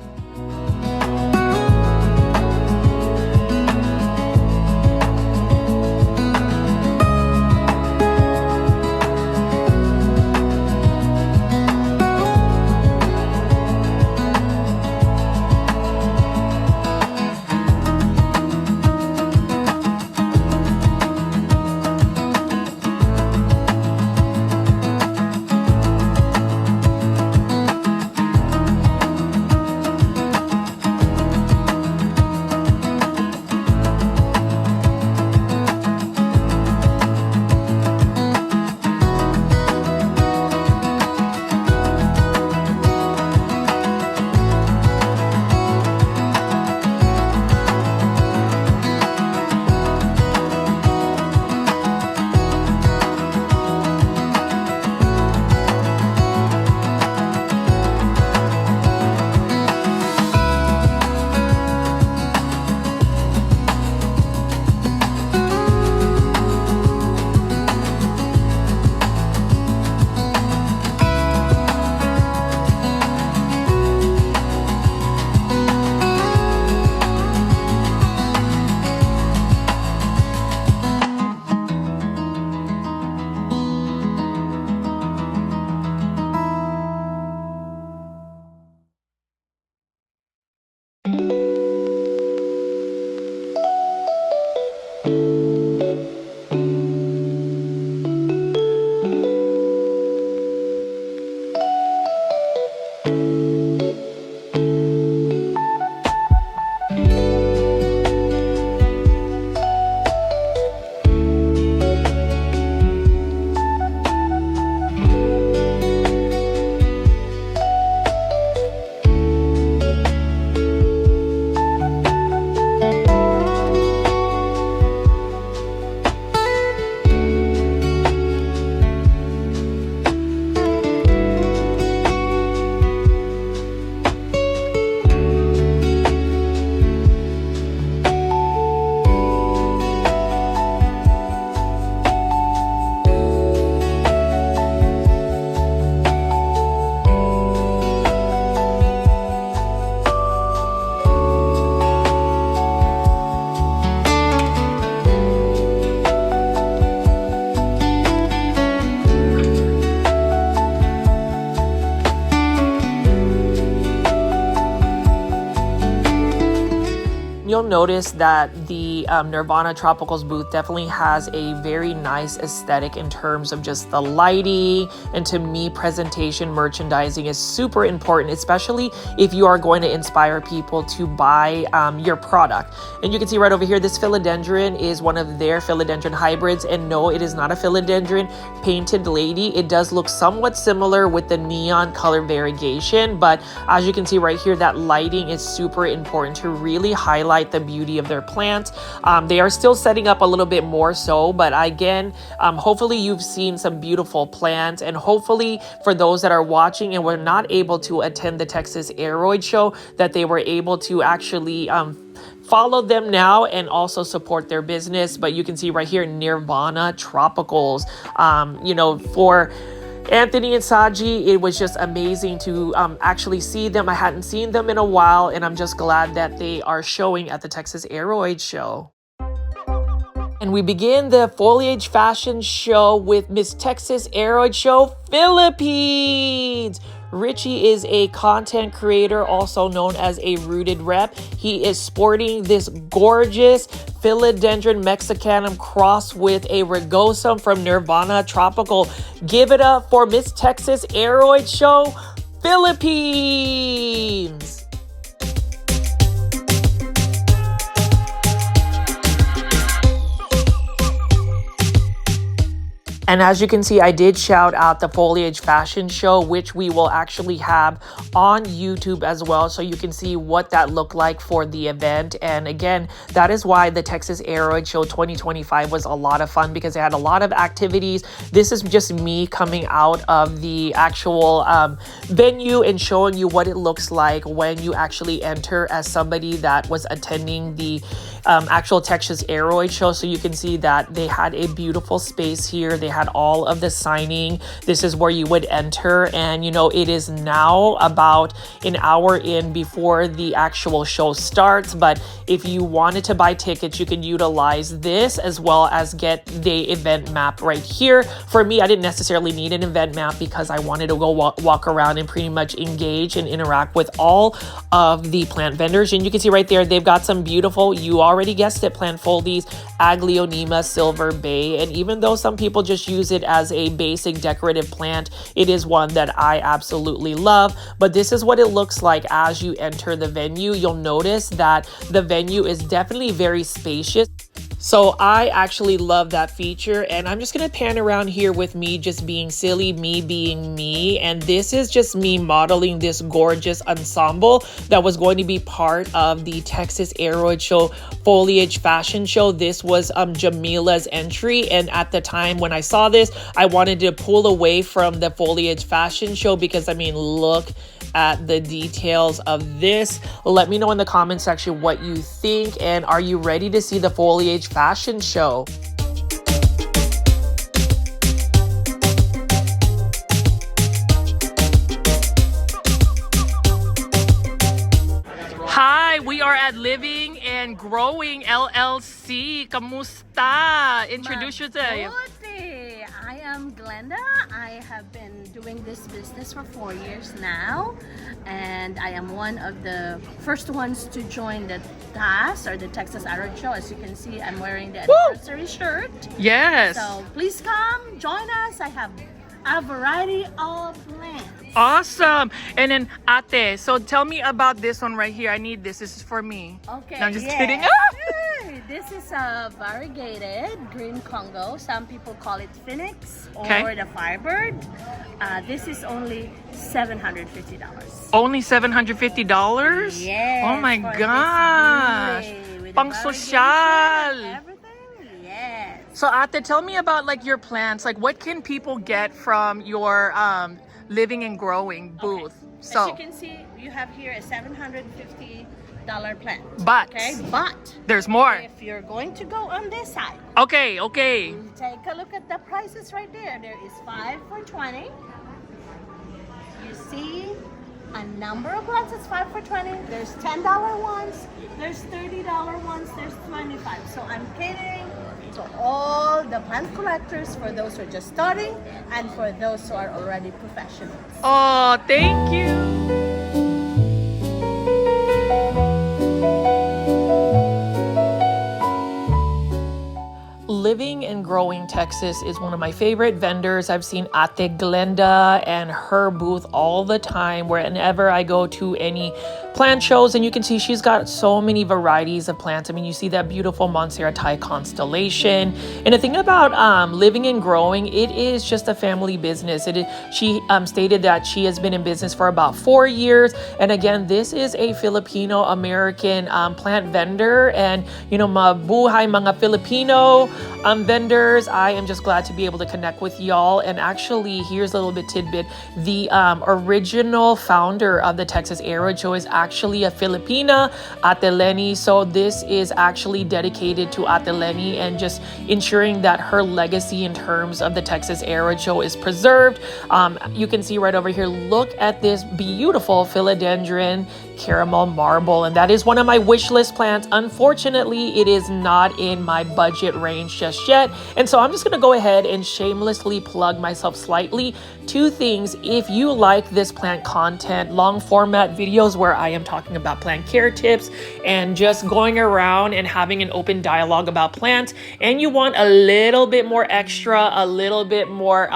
You'll notice that the Nirvana Tropicals booth definitely has a very nice aesthetic in terms of just the lighting, and to me, presentation, merchandising is super important, especially if you are going to inspire people to buy your product. And you can see right over here, this philodendron is one of their philodendron hybrids, and no, it is not a philodendron painted lady. It does look somewhat similar with the neon color variegation, but as you can see right here, that lighting is super important to really highlight the the beauty of their plants. They are still setting up a little bit more so, but again, hopefully you've seen some beautiful plants, and hopefully for those that are watching and were not able to attend the Texas Aroid Show, that they were able to actually follow them now and also support their business. But you can see right here, Nirvana Tropicals. You know, for Anthony and Saji, it was just amazing to actually see them. I hadn't seen them in a while, and I'm just glad that they are showing at the Texas Aroid Show. And we begin the foliage fashion show with Miss Texas Aroid Show Philippines. Richie is a content creator, also known as a rooted rep. He is sporting this gorgeous Philodendron Mexicanum cross with a Rugosum from Nirvana Tropical. Give it up for Miss Texas Aroid Show Philippines. And as you can see, I did shout out the foliage fashion show, which we will actually have on YouTube as well, so you can see what that looked like for the event. And again, that is why the Texas Aroid Show 2025 was a lot of fun, because it had a lot of activities. This is just me coming out of the actual venue and showing you what it looks like when you actually enter as somebody that was attending the actual Texas Aroid Show. So you can see that they had a beautiful space here. They had all of the signing. This is where you would enter, and you know, it is now about an hour in before the actual show starts. But if you wanted to buy tickets, you can utilize this as well as get the event map right here. For me, I didn't necessarily need an event map because I wanted to go walk around and pretty much engage and interact with all of the plant vendors. And you can see right there, they've got some beautiful, you already guessed it, plant foldies, Aglaonema Silver Bay. And even though some people just use it as a basic decorative plant, it is one that I absolutely love. But this is what it looks like as you enter the venue. You'll notice that the venue is definitely very spacious. So I actually love that feature, and I'm just going to pan around here with me just being silly, me being me. And this is just me modeling this gorgeous ensemble that was going to be part of the Texas Aroid Show foliage fashion show. This was Jamila's entry, and at the time when I saw this, I wanted to pull away from the foliage fashion show because, I mean, look at the details of this. Let me know in the comment section what you think, and are you ready to see the foliage fashion show? Hi, we are at Living and Growing LLC. Kamusta? Introduce yourself. I am Glenda. I have been doing this business for 4 years now, and I am one of the first ones to join the TAS, or the Texas Aroid Show. As you can see, I'm wearing the anniversary shirt. Yes. So please come join us. I have a variety of plants. Awesome. And then Ate, so tell me about this one right here. I need this. This is for me. Okay. No, I'm just yes. kidding. This is a variegated green Congo. Some people call it Phoenix or the Firebird. This is only $750. Only $750? Yes. Oh my gosh. Pang social. Everything. Yes. So Ate, tell me about like your plants. Like what can people get from your Living and Growing booth? Okay. So as you can see, you have here a $750 plant. But there's more. If you're going to go on this side, okay, you take a look at the prices right there. There is 5 for $20. You see a number of plants. It's 5 for $20. There's $10 ones. There's $30 ones. There's $25. So I'm catering to all the plant collectors, for those who are just starting and for those who are already professionals. Oh, thank you. Living and Growing Texas is one of my favorite vendors. I've seen Ate Glenda and her booth all the time whenever I go to any plant shows, and you can see she's got so many varieties of plants. I mean, you see that beautiful Montserrat constellation. And the thing about living and growing, it is just a family business. She stated that she has been in business for about 4 years. And again, this is a Filipino American plant vendor, and mabuhay mga Filipino vendors. I am just glad to be able to connect with y'all. And actually, here's a little bit tidbit: the original founder of the Texas Aroid Show is actually a Filipina, Ate Lenny. So this is actually dedicated to Ate Lenny and just ensuring that her legacy in terms of the Texas Aroid Show is preserved. You can see right over here, look at this beautiful philodendron caramel marble, and that is one of my wish list plants. Unfortunately, it is not in my budget range just yet, and so I'm just gonna go ahead and shamelessly plug myself slightly. 2 things: if you like this plant content, long format videos where I am talking about plant care tips and just going around and having an open dialogue about plants, and you want a little bit more extra, a little bit more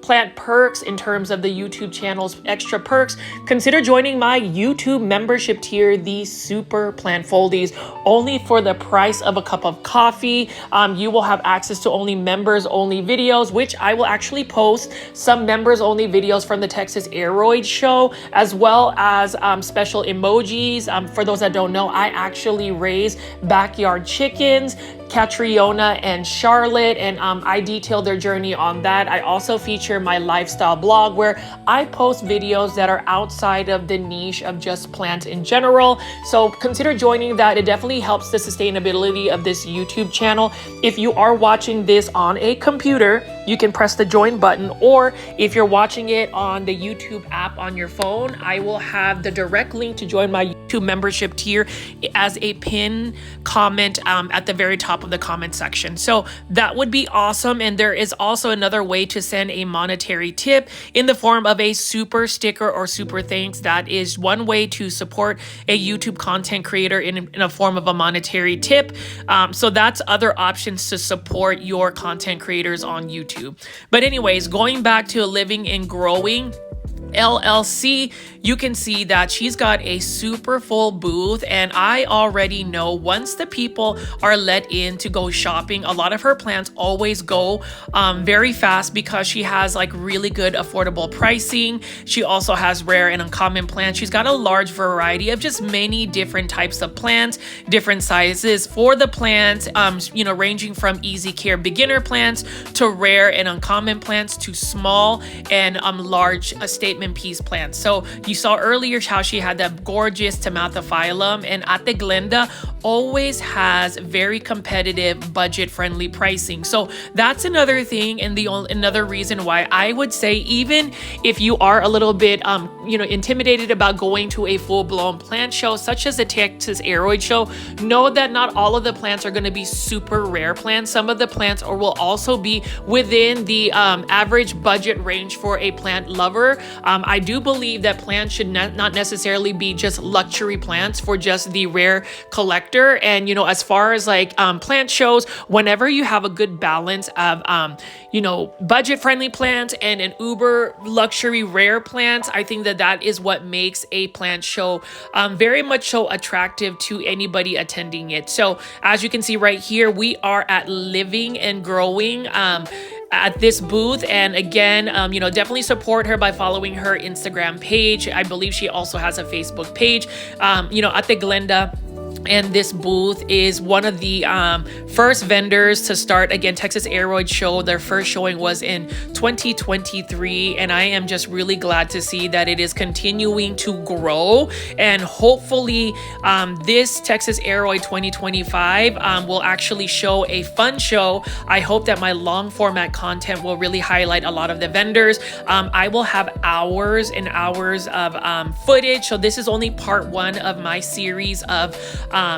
plant perks in terms of the YouTube channel's extra perks, consider joining my YouTube membership tier, the Super Plant Foldies. Only for the price of a cup of coffee, you will have access to only members only videos, which I will actually post some members only videos from the Texas Aroid Show, as well as special emojis. For those that don't know, I actually raise backyard chickens, Catriona and Charlotte, and I detail their journey on that. I also feature my lifestyle blog where I post videos that are outside of the niche of just plants in general. So consider joining that. It definitely helps the sustainability of this YouTube channel. If you are watching this on a computer, you can press the join button, or if you're watching it on the YouTube app on your phone, I will have the direct link to join my YouTube membership tier as a pin comment at the very top of the comment section. So that would be awesome. And there is also another way to send a monetary tip in the form of a super sticker or super thanks. That is one way to support a YouTube content creator in a form of a monetary tip. So that's other options to support your content creators on YouTube. But anyways, going back to living and growing LLC, you can see that she's got a super full booth, and I already know once the people are let in to go shopping, a lot of her plants always go very fast because she has like really good affordable pricing. She also has rare and uncommon plants. She's got a large variety of just many different types of plants, different sizes for the plants, ranging from easy care beginner plants to rare and uncommon plants to small and large statement piece plants. So you saw earlier how she had that gorgeous Tomathophyllum, and Ate Glenda always has very competitive budget friendly pricing. So that's another thing, and another reason why I would say, even if you are a little bit intimidated about going to a full-blown plant show such as the Texas Aroid Show, know that not all of the plants are going to be super rare plants. Some of the plants will also be within the average budget range for a plant lover. I do believe that plants should not necessarily be just luxury plants for just the rare collector. And as far as like plant shows, whenever you have a good balance of budget friendly plants and an uber luxury rare plants, I think that is what makes a plant show very much so attractive to anybody attending it. So as you can see right here, we are at Living and Growing at this booth. And again, definitely support her by following her Instagram page. I believe she also has a Facebook page. Ate Glenda and this booth is one of the first vendors to start, again, Texas Aroid Show. Their first showing was in 2023, and I am just really glad to see that it is continuing to grow. And hopefully this Texas Aroid 2025 will actually show a fun show. I hope that my long format content will really highlight a lot of the vendors. I will have hours and hours of footage. So this is only part one of my series of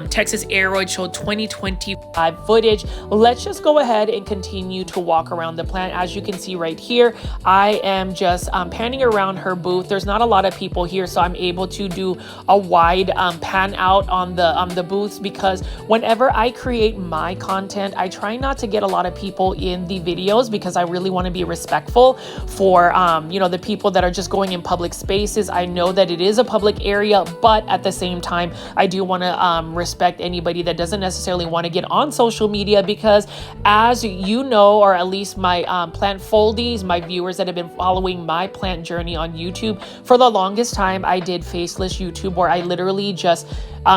Texas Aroid Show 2025 footage. Let's just go ahead and continue to walk around the plant. As you can see right here, I am just panning around her booth. There's not a lot of people here, so I'm able to do a wide pan out on the booths, because whenever I create my content, I try not to get a lot of people in the videos, because I really want to be respectful for the people that are just going in public spaces. I know that it is a public area, but at the same time, I do want to respect anybody that doesn't necessarily want to get on social media, because as you know, or at least my plant foldies, my viewers that have been following my plant journey on YouTube, for the longest time I did faceless YouTube, where I literally just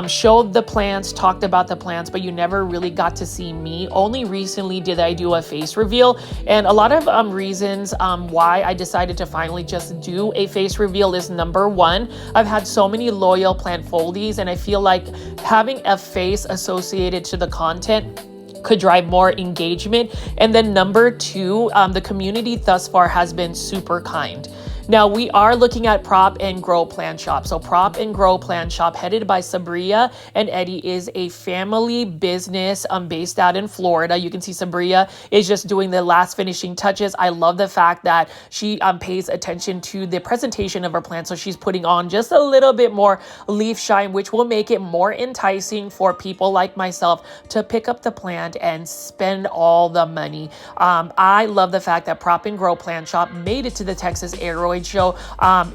showed the plants, talked about the plants, but you never really got to see me. Only recently did I do a face reveal, and a lot of reasons why I decided to finally just do a face reveal is, number one, I've had so many loyal plant foldies, and I feel like having a face associated to the content could drive more engagement. And then number two, the community thus far has been super kind. Now we are looking at Prop and Grow Plant Shop. So Prop and Grow Plant Shop, headed by Sabria and Eddie, is a family business based out in Florida. You can see Sabria is just doing the last finishing touches. I love the fact that she pays attention to the presentation of her plant. So she's putting on just a little bit more leaf shine, which will make it more enticing for people like myself to pick up the plant and spend all the money. I love the fact that Prop and Grow Plant Shop made it to the Texas Aroid Show.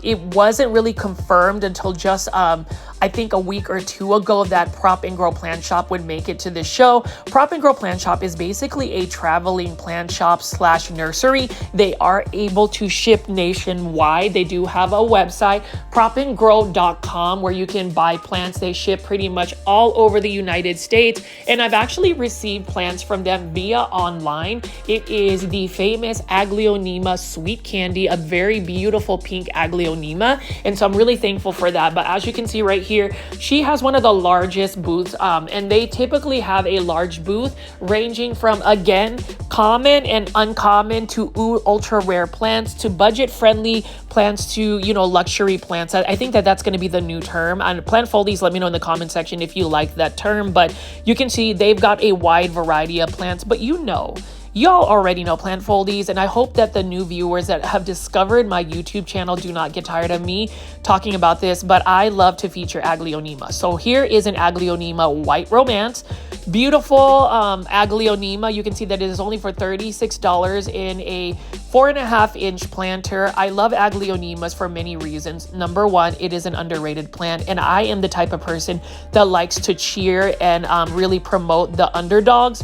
It wasn't really confirmed until just I think a week or two ago that Prop and Grow Plant Shop would make it to the show. Prop and Grow Plant Shop is basically a traveling plant shop / nursery. They are able to ship nationwide. They do have a website, propandgrow.com, where you can buy plants. They ship pretty much all over the United States, and I've actually received plants from them via online. It is the famous Aglaonema sweet candy, a very beautiful pink Aglaonema, and so I'm really thankful for that. But as you can see right here, she has one of the largest booths, and they typically have a large booth ranging from, again, common and uncommon to ultra rare plants to budget friendly plants to luxury plants. I think that's going to be the new term. And plant foldies, let me know in the comment section if you like that term. But you can see they've got a wide variety of plants, but y'all already know plant foldies, and I hope that the new viewers that have discovered my YouTube channel do not get tired of me talking about this, but I love to feature Aglaonema. So here is an Aglaonema White Romance. Beautiful Aglaonema. You can see that it is only for $36 in a 4.5-inch planter. I love Aglaonemas for many reasons. Number one, it is an underrated plant, and I am the type of person that likes to cheer and really promote the underdogs.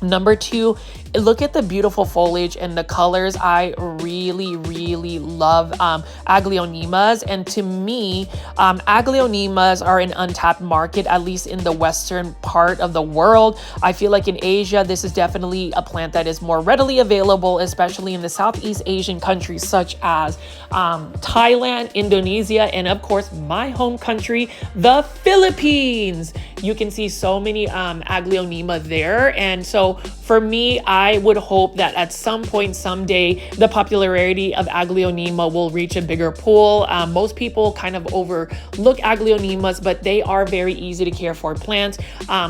Number two, look at the beautiful foliage and the colors. I really, really love Aglaonemas. And to me, Aglaonemas are an untapped market, at least in the western part of the world. I feel like in Asia, this is definitely a plant that is more readily available, especially in the Southeast Asian countries such as Thailand, Indonesia, and of course, my home country, the Philippines. You can see so many Aglaonema there. And so for me, I would hope that at some point someday the popularity of Aglaonema will reach a bigger pool. Most people kind of overlook Aglaonemas, but they are very easy to care for plants.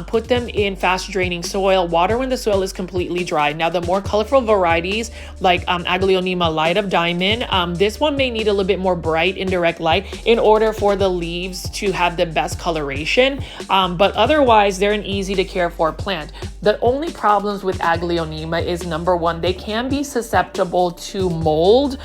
Put them in fast draining soil, water when the soil is completely dry. Now the more colorful varieties like Aglaonema Light of Diamond, this one may need a little bit more bright indirect light in order for the leaves to have the best coloration, but otherwise they're an easy to care for plant. The only problems with Aglaonema is, number one, they can be susceptible to mold.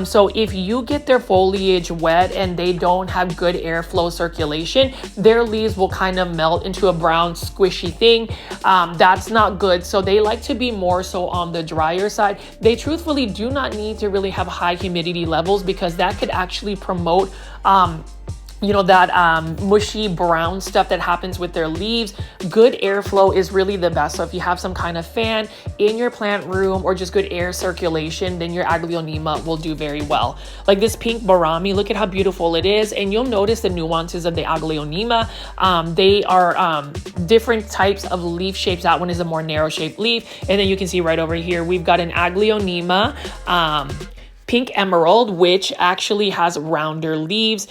So if you get their foliage wet and they don't have good airflow circulation, their leaves will kind of melt into a brown squishy thing. That's not good. So they like to be more so on the drier side. They truthfully do not need to really have high humidity levels, because that could actually promote that mushy brown stuff that happens with their leaves. Good airflow is really the best. So if you have some kind of fan in your plant room or just good air circulation, then your Aglaonema will do very well. Like this pink Barami, look at how beautiful it is. And you'll notice the nuances of the Aglaonema. They are different types of leaf shapes. That one is a more narrow shaped leaf. And then you can see right over here, we've got an Aglaonema pink emerald, which actually has rounder leaves.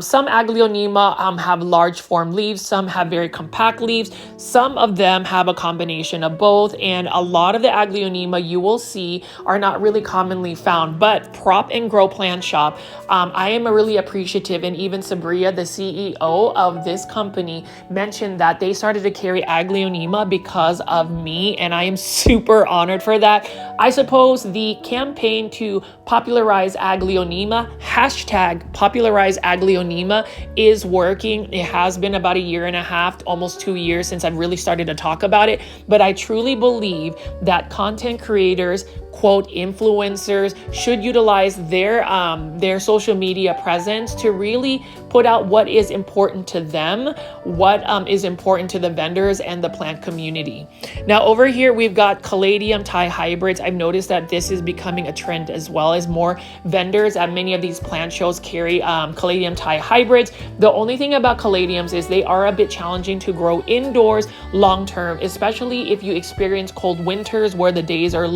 Some aglaonema have large form leaves, some have very compact leaves, some of them have a combination of both, and a lot of the aglaonema you will see are not really commonly found. But Prop and Grow Plant Shop, I am really appreciative, and even Sabria, the CEO of this company, mentioned that they started to carry aglaonema because of me, and I am super honored for that. I suppose the campaign to popularize aglaonema, hashtag popularize aglaonema, is working. It has been about 1.5 years, almost 2 years since I've really started to talk about it, but I truly believe that content creators, quote, influencers, should utilize their social media presence to really put out what is important to them, what is important to the vendors and the plant community. Now over here, we've got caladium Thai hybrids. I've noticed that this is becoming a trend as well, as more vendors at many of these plant shows carry caladium Thai hybrids. The only thing about caladiums is they are a bit challenging to grow indoors long term, especially if you experience cold winters where the days are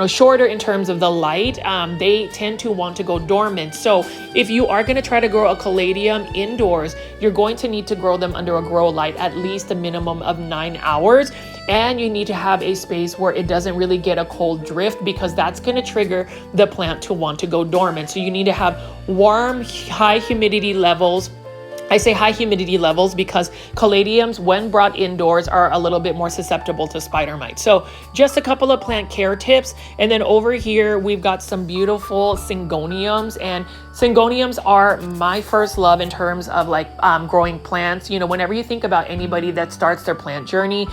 shorter in terms of the light. They tend to want to go dormant. So if you are going to try to grow a caladium indoors, you're going to need to grow them under a grow light at least a minimum of 9 hours. And you need to have a space where it doesn't really get a cold drift, because that's going to trigger the plant to want to go dormant. So you need to have warm, high humidity levels. I say high humidity levels because caladiums, when brought indoors, are a little bit more susceptible to spider mites. So just a couple of plant care tips. And then over here, we've got some beautiful syngoniums, and syngoniums are my first love in terms of growing plants. You know, whenever you think about anybody that starts their plant journey,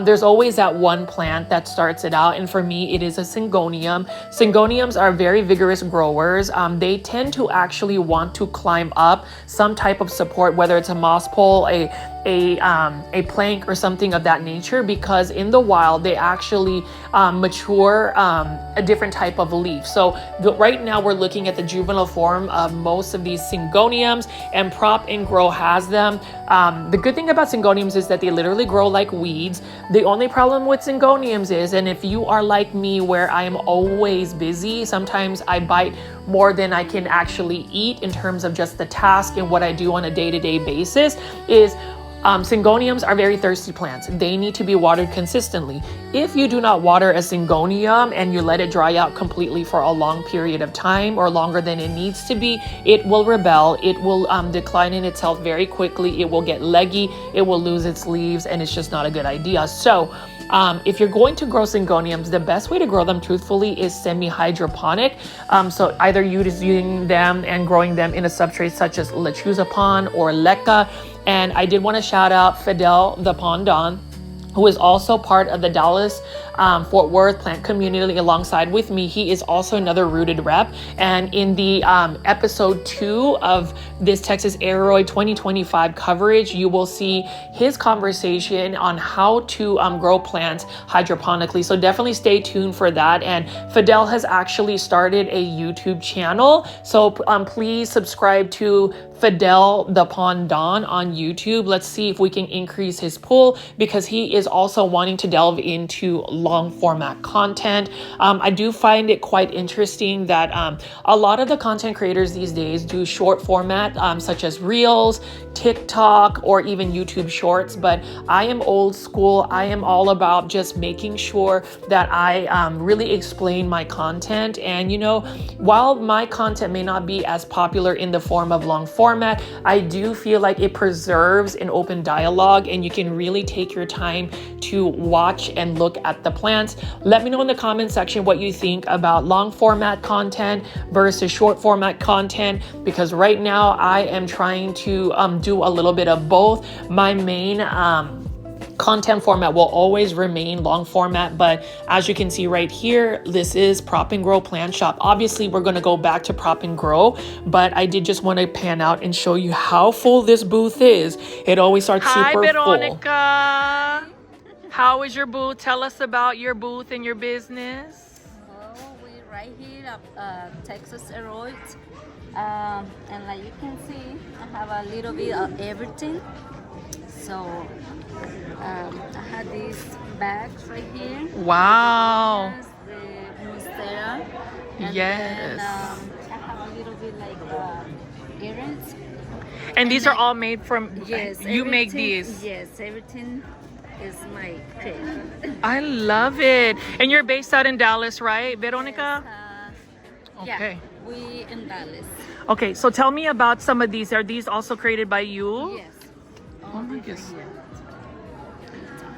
there's always that one plant that starts it out. And for me, it is a syngonium. Syngoniums are very vigorous growers. They tend to actually want to climb up some type of support, whether it's a moss pole, a plank, or something of that nature, because in the wild they actually mature a different type of leaf. So right now we're looking at the juvenile form of most of these syngoniums, and Prop and Grow has them. The good thing about syngoniums is that they literally grow like weeds. The only problem with syngoniums is, and if you are like me where I am always busy, sometimes I bite more than I can actually eat in terms of just the task and what I do on a day-to-day basis, is syngoniums are very thirsty plants. They need to be watered consistently. If you do not water a syngonium and you let it dry out completely for a long period of time, or longer than it needs to be, it will rebel. It will decline in its health very quickly. It will get leggy. It will lose its leaves, and it's just not a good idea. So if you're going to grow syngoniums, the best way to grow them truthfully is semi-hydroponic. So either using them and growing them in a substrate such as lechuzapon or leca. And I did want to shout out Fidel the Pondon, who is also part of the Dallas Fort Worth plant community alongside with me. He is also another rooted rep. And in the episode 2 of this Texas Aroid 2025 coverage, you will see his conversation on how to grow plants hydroponically. So definitely stay tuned for that. And Fidel has actually started a YouTube channel. So please subscribe to Fidel the Pondon on YouTube. Let's see if we can increase his pool, because he is also wanting to delve into long format content. I do find it quite interesting that a lot of the content creators these days do short format, such as Reels, TikTok, or even YouTube Shorts. But I am old school. I am all about just making sure that I really explain my content. And, you know, while my content may not be as popular in the form of long format, I do feel like it preserves an open dialogue, and you can really take your time to watch and look at the plants. Let me know in the comment section what you think about long format content versus short format content, because right now I am trying to do a little bit of both. My main content format will always remain long format, but as you can see right here, this is Prop and Grow Plant Shop. Obviously, we're going to go back to Prop and Grow, but I did just want to pan out and show you how full this booth is. It always starts super full. Hi, Veronica. How is your booth? Tell us about your booth and your business. Well, we're right here at Texas Aroid. And like you can see, I have a little bit of everything. So I had these bags right here. Wow. The monstera. And Yes. then, I have a little bit like earrings. And these are all made from, Yes. you make everything- these. Yes, everything is my creation. I love it. And you're based out in Dallas, right, Veronica? Yeah, Okay. we in Dallas. Okay, so tell me about some of these. Are these also created by you? Yes. Oh my goodness.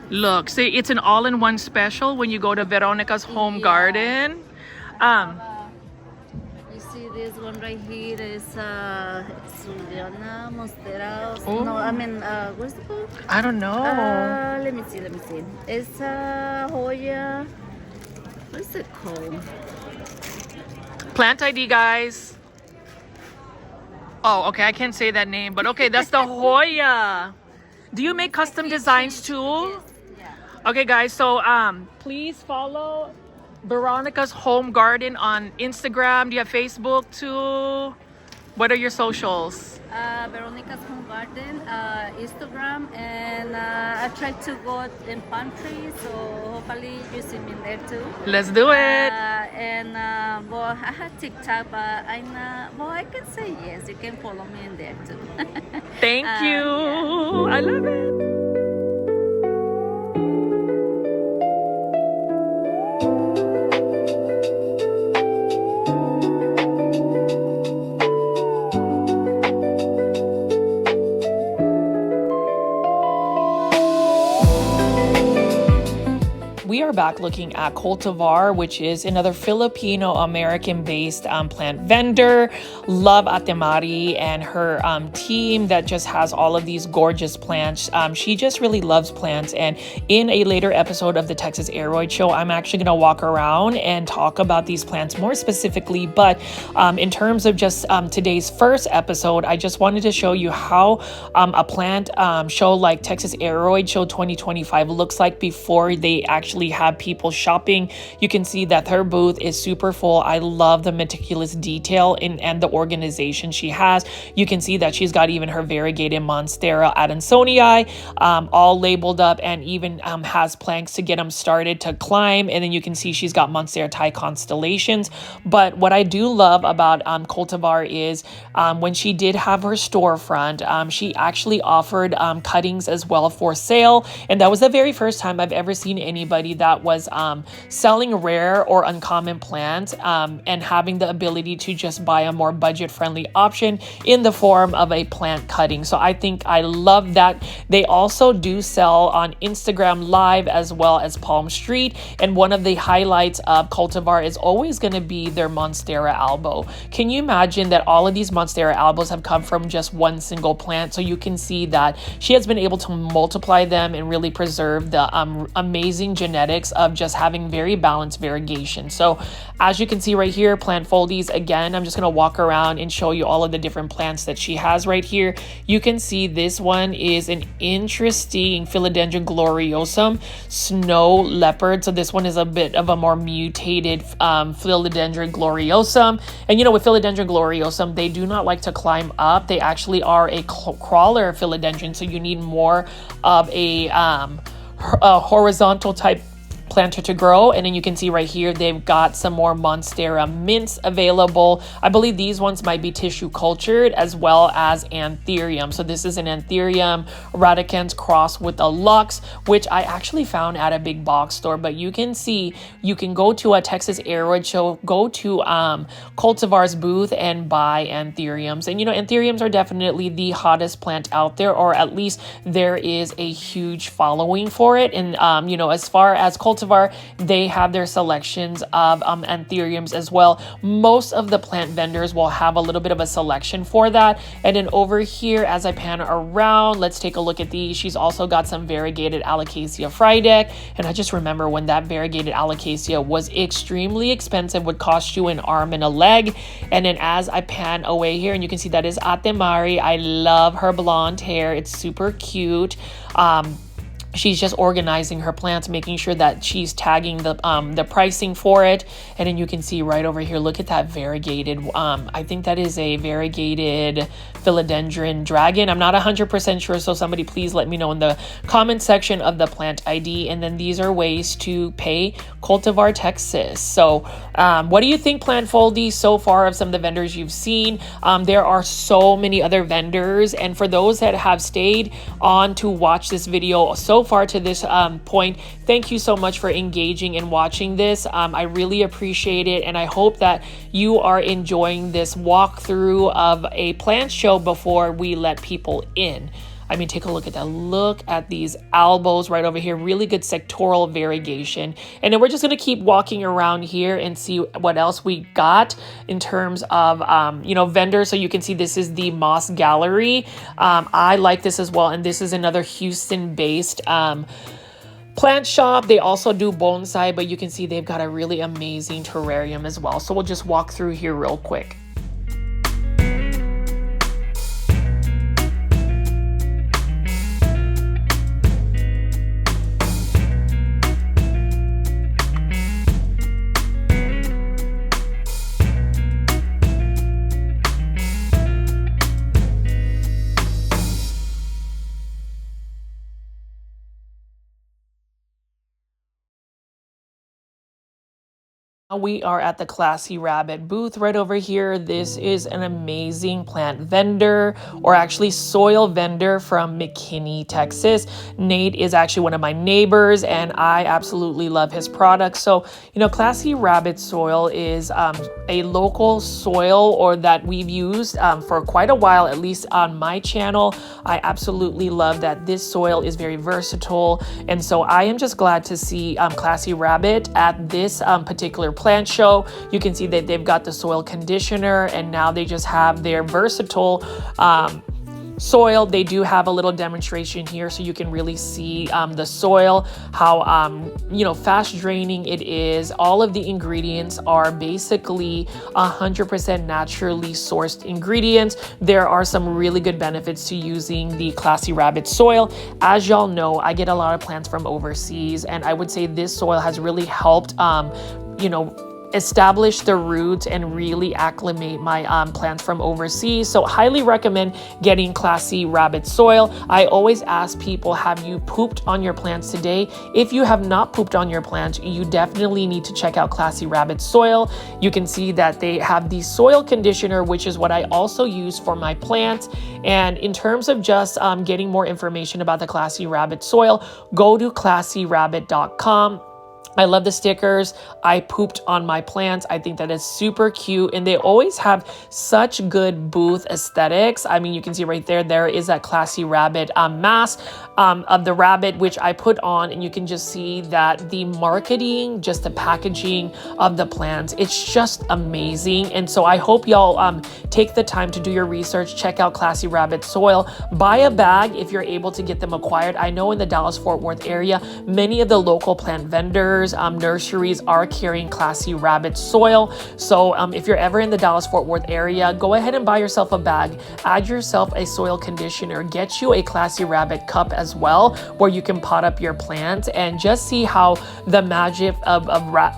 Look, see, it's an all-in-one special when you go to Veronica's home Yeah. garden. You see this one right here is Juliana Monstera. Oh. No, I mean, what's it called? I don't know. Let me see. It's Hoya. What is it called? Plant ID, guys. Oh, okay, I can't say that name, but okay, that's the Hoya. Do you make custom designs too? Yeah. Okay, guys, so please follow Veronica's Home Garden on Instagram. Do you have Facebook too? What are your socials? Veronica's Home Garden, Instagram, and I try to go in pantry, so hopefully you see me there too. Let's do it. Well, I have TikTok, but I can say yes. You can follow me in there too. Thank you. Yeah. I love it. We are back looking at Cultivar, which is another Filipino-American based plant vendor. Love Ate Mari and her team that just has all of these gorgeous plants. She just really loves plants. And in a later episode of the Texas Aroid Show, I'm actually going to walk around and talk about these plants more specifically. But in terms of just today's first episode, I just wanted to show you how a plant show like Texas Aroid Show 2025 looks like before they actually have people shopping. You can see that her booth is super full. I love the meticulous detail and the organization she has. You can see that she's got even her variegated Monstera Adansonii all labeled up, and even has planks to get them started to climb. And then you can see she's got Monstera Thai constellations. But what I do love about Cultivar is when she did have her storefront, she actually offered cuttings as well for sale. And that was the very first time I've ever seen anybody that was selling rare or uncommon plants and having the ability to just buy a more budget-friendly option in the form of a plant cutting. So I think I love that. They also do sell on Instagram Live as well as Palm Street. And one of the highlights of Cultivar is always going to be their Monstera albo. Can you imagine that all of these Monstera albos have come from just one single plant? So you can see that she has been able to multiply them and really preserve the amazing genetics of just having very balanced variegation. So as you can see right here, plant foldies, again, I'm just going to walk around and show you all of the different plants that she has right here. You can see this one is an interesting Philodendron gloriosum snow leopard. So this one is a bit of a more mutated Philodendron gloriosum. And you know, with Philodendron gloriosum, they do not like to climb up. They actually are a crawler philodendron. So you need more of a horizontal type planter to grow. And then you can see right here they've got some more Monstera mints available. I believe these ones might be tissue cultured as well as Anthurium. So this is an Anthurium radicans cross with a Lux, which I actually found at a big box store. But you can see, you can go to a Texas Aroid Show, go to Cultivar's booth and buy Anthuriums. And you know, Anthuriums are definitely the hottest plant out there, or at least there is a huge following for it. And you know, as far as Cultivar, they have their selections of Anthuriums as well. Most of the plant vendors will have a little bit of a selection for that. And then over here, as I pan around, let's take a look at these. She's also got some variegated Alocasia frydek. And I just remember when that variegated Alocasia was extremely expensive, would cost you an arm and a leg. And then as I pan away here, and you can see that is Ate Mari. I love her blonde hair. It's super cute. she's just organizing her plants, making sure that she's tagging the pricing for it. And then you can see right over here, look at that variegated. I think that is a variegated philodendron dragon. I'm not 100% sure, so somebody please let me know in the comment section of the plant ID. And then these are ways to pay Cultivar Texas. So what do you think, Plant Foldy, so far of some of the vendors you've seen? There are so many other vendors, and for those that have stayed on to watch this video so far to this point, thank you so much for engaging and watching this. I really appreciate it, and I hope that you are enjoying this walkthrough of a plant show before we let people in. I mean, take a look at that. Look at these elbows right over here. Really good sectoral variegation. And then we're just going to keep walking around here and see what else we got in terms of, you know, vendors. So you can see this is the Moss Gallery. I like this as well. And this is another Houston-based plant shop. They also do bonsai, but you can see they've got a really amazing terrarium as well. So we'll just walk through here real quick. We are at the Classy Rabbit booth right over here. This is an amazing plant vendor, or actually soil vendor from McKinney, Texas. Nate is actually one of my neighbors, and I absolutely love his products. So, you know, Classy Rabbit soil is a local soil, or that we've used for quite a while, at least on my channel. I absolutely love that this soil is very versatile. And so I am just glad to see Classy Rabbit at this particular plant show. You can see that they've got the soil conditioner, and now they just have their versatile soil. They do have a little demonstration here, so you can really see the soil, how you know, fast draining it is. All of the ingredients are basically 100% naturally sourced ingredients. There are some really good benefits to using the Classy Rabbit soil. As y'all know, I get a lot of plants from overseas, and I would say this soil has really helped you know, establish the roots and really acclimate my plants from overseas. So highly recommend getting Classy Rabbit soil. I always ask people, have you pooped on your plants today? If you have not pooped on your plants, you definitely need to check out Classy Rabbit soil. You can see that they have the soil conditioner, which is what I also use for my plants. And in terms of just getting more information about the Classy Rabbit soil, go to classyrabbit.com. I love the stickers. I pooped on my plants. I think that is super cute, and they always have such good booth aesthetics. I mean, you can see right there, there is that Classy Rabbit mask of the rabbit, which I put on, and you can just see that the marketing, just the packaging of the plants, it's just amazing. And so I hope y'all take the time to do your research, check out Classy Rabbit soil, buy a bag if you're able to get them acquired. I know in the Dallas-Fort Worth area, many of the local plant vendors, nurseries are carrying Classy Rabbit soil. So if you're ever in the Dallas-Fort Worth area, go ahead and buy yourself a bag, add yourself a soil conditioner, get you a Classy Rabbit cup as well, where you can pot up your plants, and just see how the magic of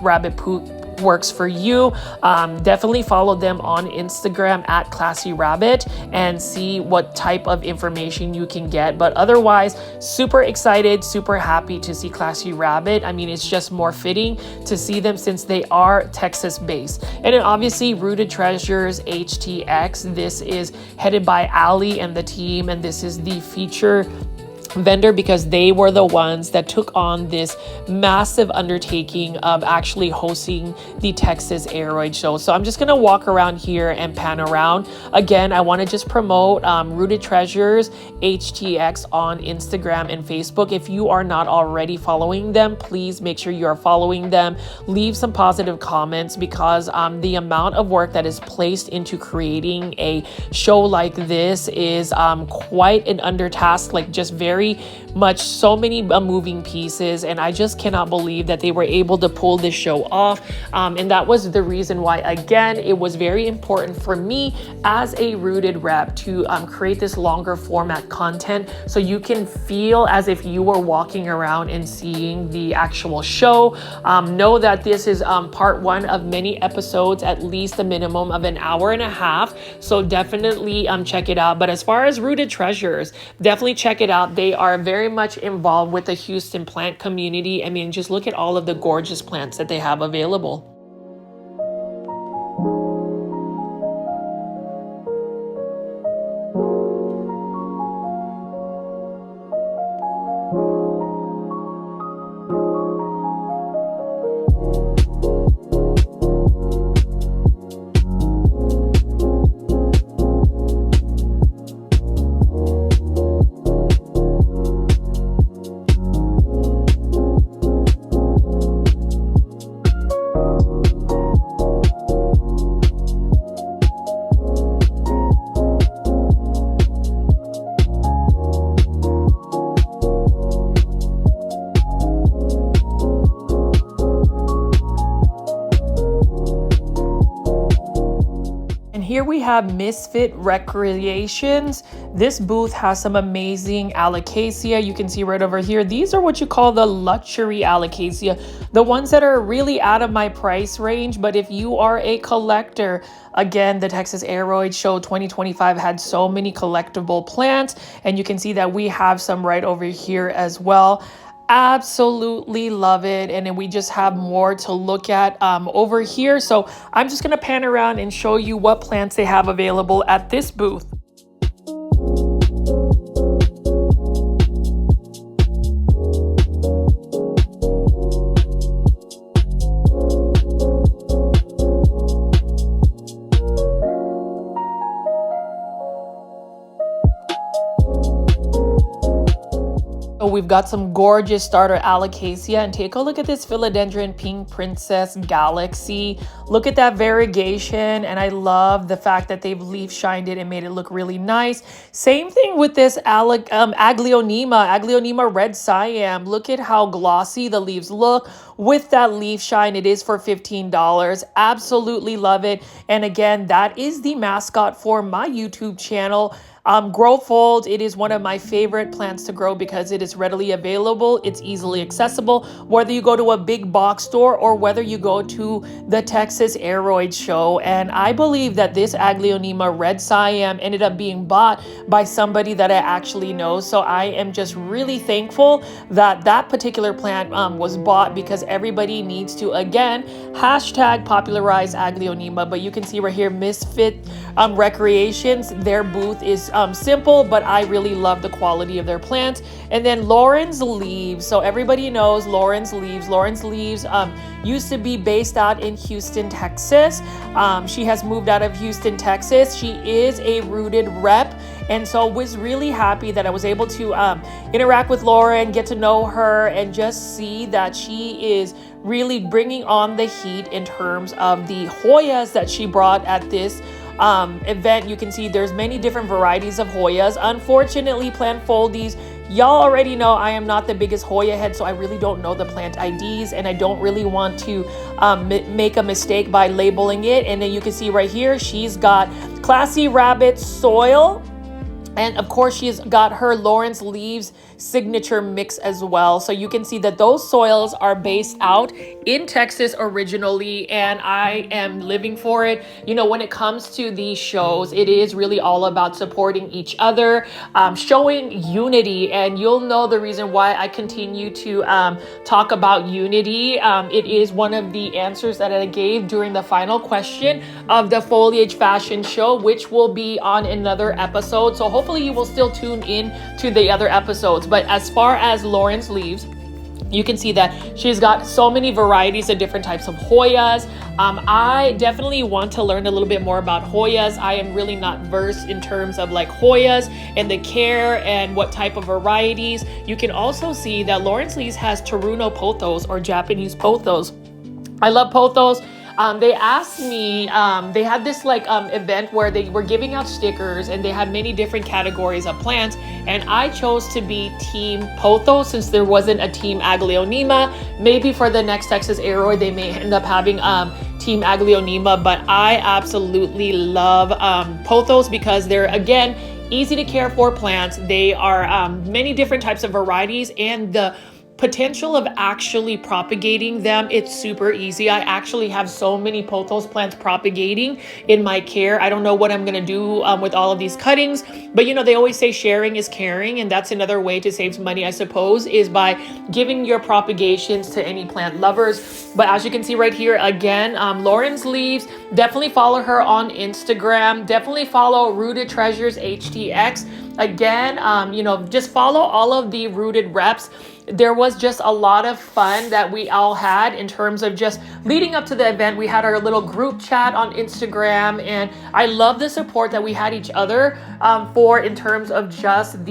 rabbit poop works for you. Definitely follow them on Instagram at Classy Rabbit and see what type of information you can get. But otherwise, super excited, super happy to see Classy Rabbit. I mean, it's just more fitting to see them since they are Texas based. And then obviously Rooted Treasures HTX. This is headed by Ali and the team, and this is the feature vendor because they were the ones that took on this massive undertaking of actually hosting the Texas Aroid Show. So I'm just going to walk around here and pan around. Again, I want to just promote Rooted Treasures HTX on Instagram and Facebook. If you are not already following them, please make sure you are following them. Leave some positive comments, because the amount of work that is placed into creating a show like this is quite an undertask, like just very very much so many moving pieces, and I just cannot believe that they were able to pull this show off. And that was the reason why, again, it was very important for me as a Rooted rep to create this longer format content so you can feel as if you were walking around and seeing the actual show. Know that this is part one of many episodes, at least a minimum of an hour and a half. So definitely check it out. But as far as Rooted Treasures, definitely check it out. They are very much involved with the Houston plant community. I mean, just look at all of the gorgeous plants that they have available. Here we have Misfit Recreations. This booth has some amazing alocasia. You can see right over here. These are what you call the luxury alocasia, the ones that are really out of my price range. But if you are a collector, again, the Texas Aroid Show 2025 had so many collectible plants, and you can see that we have some right over here as well. Absolutely love it. And then we just have more to look at over here. So I'm just going to pan around and show you what plants they have available at this booth. So we've got some gorgeous starter alocasia, and take a look at this philodendron pink princess galaxy. Look at that variegation, and I love the fact that they've leaf shined it and made it look really nice. Same thing with this Aglaonema red Siam. Look at how glossy the leaves look with that leaf shine. It is for $15. Absolutely love it. And again, that is the mascot for my YouTube channel. Grow Fold, it is one of my favorite plants to grow because it is readily available. It's easily accessible, whether you go to a big box store or whether you go to the Texas Aroid Show. And I believe that this Aglaonema red Siam ended up being bought by somebody that I actually know. So I am just really thankful that that particular plant was bought, because everybody needs to, again, hashtag popularize Aglaonema. But you can see right here, Misfit Recreations, their booth is simple, but I really love the quality of their plants. And then Lauren's Leaves. So everybody knows Lauren's Leaves. Lauren's Leaves used to be based out in Houston, Texas. She has moved out of Houston, Texas. She is a Rooted rep. And so was really happy that I was able to interact with Lauren, get to know her, and just see that she is really bringing on the heat in terms of the Hoyas that she brought at this event. You can see there's many different varieties of Hoyas. Unfortunately, plant foldies, y'all already know I am not the biggest Hoya head, so I really don't know the plant IDs, and I don't really want to make a mistake by labeling it. And then you can see right here, she's got Classy Rabbit Soil. And of course, she's got her Lauren's Leaves signature mix as well. So you can see that those soils are based out in Texas originally, and I am living for it. You know, when it comes to these shows, it is really all about supporting each other, showing unity. And you'll know the reason why I continue to talk about unity. It is one of the answers that I gave during the final question of the Foliage Fashion Show, which will be on another episode. So hopefully you will still tune in to the other episodes. But as far as Lauren's Leaves, you can see that she's got so many varieties of different types of Hoyas. I definitely want to learn a little bit more about Hoyas. I am really not versed in terms of like Hoyas and the care and what type of varieties. You can also see that Lauren's Leaves has Teruno pothos, or Japanese pothos. I love pothos. they asked me, they had this like event where they were giving out stickers and they had many different categories of plants, and I chose to be Team Pothos since there wasn't a Team Aglaonema. Maybe for the next Texas Aroid they may end up having Team Aglaonema, but I absolutely love Pothos because they're, again, easy to care for plants. They are many different types of varieties, and the potential of actually propagating them, it's super easy. I actually have so many pothos plants propagating in my care. I don't know what I'm gonna do with all of these cuttings, but you know, they always say sharing is caring, and that's another way to save some money, I suppose, is by giving your propagations to any plant lovers. But as you can see right here, again, Lauren's Leaves, definitely follow her on Instagram. Definitely follow Rooted Treasures HTX. Again, you know, just follow all of the Rooted reps. There was just a lot of fun that we all had in terms of just leading up to the event. We had our little group chat on Instagram, and I love the support that we had each other for in terms of just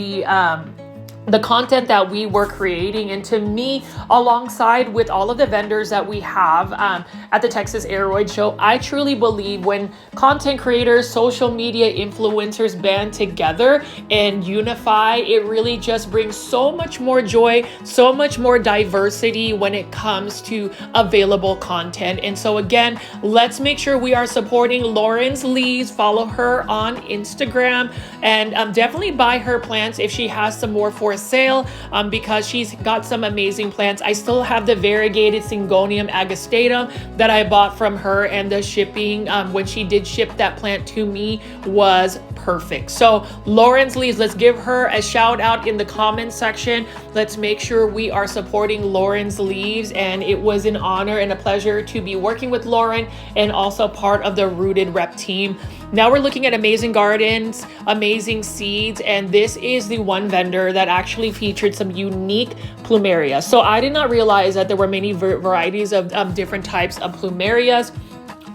the content that we were creating. And to me, alongside with all of the vendors that we have at the Texas Aroid Show, I truly believe when content creators, social media influencers band together and unify, it really just brings so much more joy, so much more diversity when it comes to available content. And so again, let's make sure we are supporting Lauren's Leaves. Follow her on Instagram, and definitely buy her plants if she has some more for sale, because she's got some amazing plants. I still have the variegated Syngonium agastatum that I bought from her, and the shipping when she did ship that plant to me was perfect. So Lauren's Leaves, let's give her a shout out in the comments section. Let's make sure we are supporting Lauren's Leaves, and it was an honor and a pleasure to be working with Lauren and also part of the Rooted Rep team. Now we're looking at Amazing Gardens, Amazing Seeds, and this is the one vendor that actually featured some unique plumerias. So I did not realize that there were many varieties of different types of plumerias.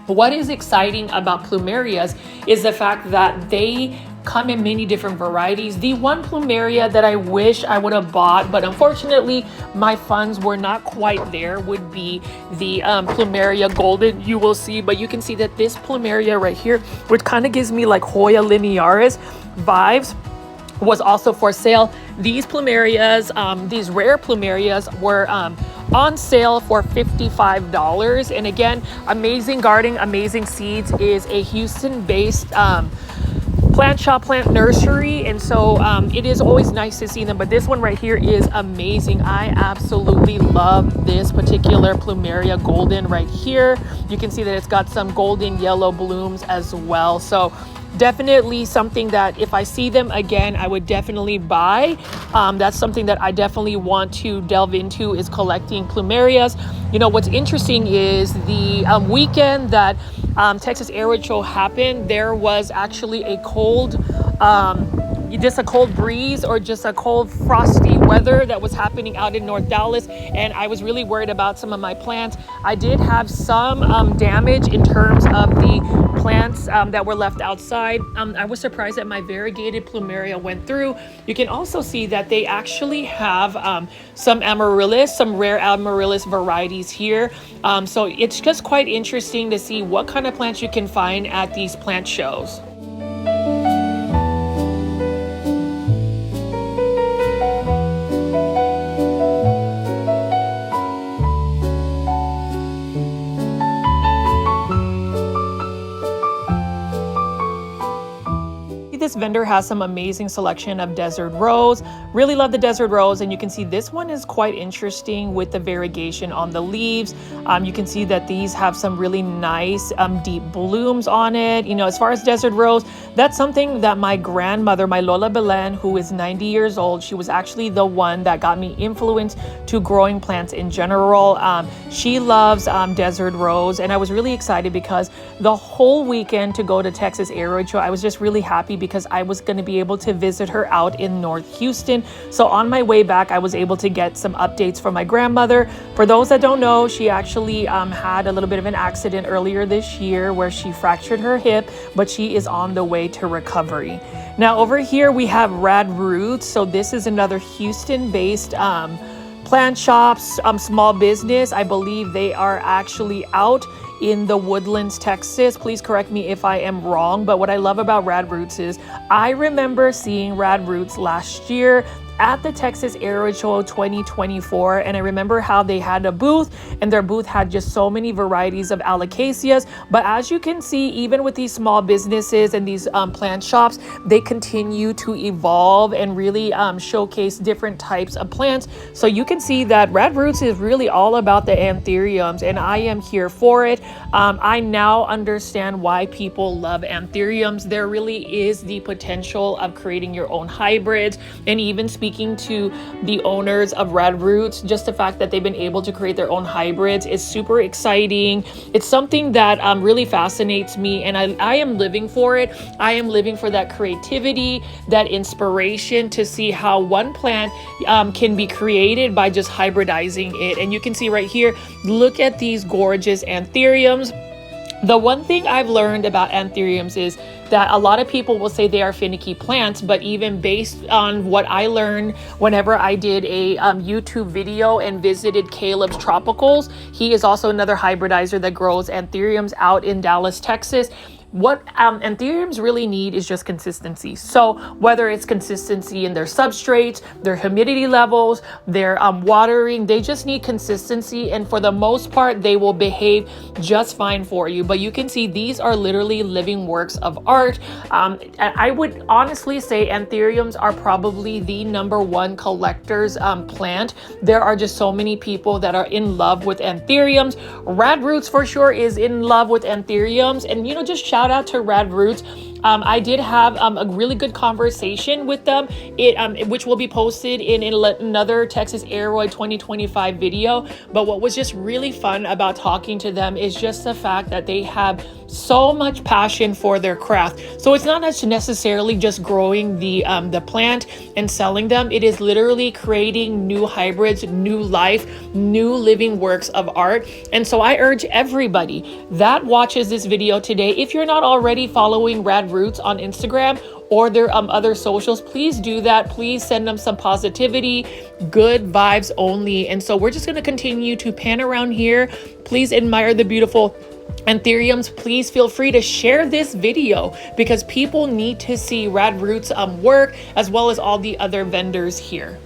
What is exciting about plumerias is the fact that they come in many different varieties. The one plumeria that I wish I would have bought, but unfortunately my funds were not quite there, would be the plumeria golden. You will see, but you can see that this plumeria right here, which kind of gives me like Hoya linearis vibes, was also for sale. These plumerias, these rare plumerias were on sale for $55. And again, Amazing Gardening, Amazing Seeds is a Houston-based plant shop, plant nursery, and so it is always nice to see them. But this one right here is amazing. I absolutely love this particular plumeria golden right here. You can see that it's got some golden yellow blooms as well. So definitely something that if I see them again, I would definitely buy. That's something that I definitely want to delve into, is collecting plumerias. You know, what's interesting is the weekend that Texas Aroid Show happened, there was actually a cold, just a cold breeze or just a cold frosty weather that was happening out in North Dallas, and I was really worried about some of my plants. I did have some damage in terms of the plants that were left outside. I was surprised that my variegated plumeria went through. You can also see that they actually have some amaryllis, some rare amaryllis varieties here. So it's just quite interesting to see what kind of plants you can find at these plant shows. This vendor has some amazing selection of desert rose. Really love the desert rose, and you can see this one is quite interesting with the variegation on the leaves. You can see that these have some really nice deep blooms on it. You know, as far as desert rose, that's something that my grandmother, my Lola Belen, who is 90 years old, she was actually the one that got me influenced to growing plants in general. She loves desert rose, and I was really excited because the whole weekend to go to Texas Aroid Show, I was just really happy because I was going to be able to visit her out in North Houston. So on my way back, I was able to get some updates from my grandmother. For those that don't know, she actually had a little bit of an accident earlier this year where she fractured her hip, but she is on the way to recovery. Now over here we have Rad Roots. So this is another Houston-based plant shops, small business. I believe they are actually out in the Woodlands, Texas. Please correct me if I am wrong, but what I love about Rad Roots is I remember seeing Rad Roots last year at the Texas Aroid Show 2024, and I remember how they had a booth, and their booth had just so many varieties of alocasias. But as you can see, even with these small businesses and these plant shops, they continue to evolve and really showcase different types of plants. So you can see that Rad Roots is really all about the anthuriums, and I am here for it. I now understand why people love anthuriums. There really is the potential of creating your own hybrids, and even speaking to the owners of Rad Roots, just the fact that they've been able to create their own hybrids is super exciting. It's something that really fascinates me, and I am living for it. I am living for that creativity, that inspiration to see how one plant can be created by just hybridizing it. And you can see right here, look at these gorgeous anthuriums. The one thing I've learned about anthuriums is that a lot of people will say they are finicky plants, but even based on what I learned whenever I did a YouTube video and visited Caleb's Tropicals, he is also another hybridizer that grows anthuriums out in Dallas, Texas. What anthuriums really need is just consistency. So whether it's consistency in their substrates, their humidity levels, their watering, they just need consistency. And for the most part, they will behave just fine for you. But you can see these are literally living works of art. I would honestly say anthuriums are probably the #1 collector's plant. There are just so many people that are in love with anthuriums. Rad Roots for sure is in love with anthuriums. And, you know, just shout out to Rad Roots. I did have a really good conversation with them, which will be posted in another Texas Aroid 2025 video. But what was just really fun about talking to them is just the fact that they have so much passion for their craft. So it's not necessarily just growing the plant and selling them. It is literally creating new hybrids, new life, new living works of art. And so I urge everybody that watches this video today, if you're not already following Rad Roots on Instagram or their other socials, please do that. Please send them some positivity, good vibes only. And so we're just going to continue to pan around here. Please admire the beautiful anthuriums. Please feel free to share this video because people need to see Rad Roots work, as well as all the other vendors here.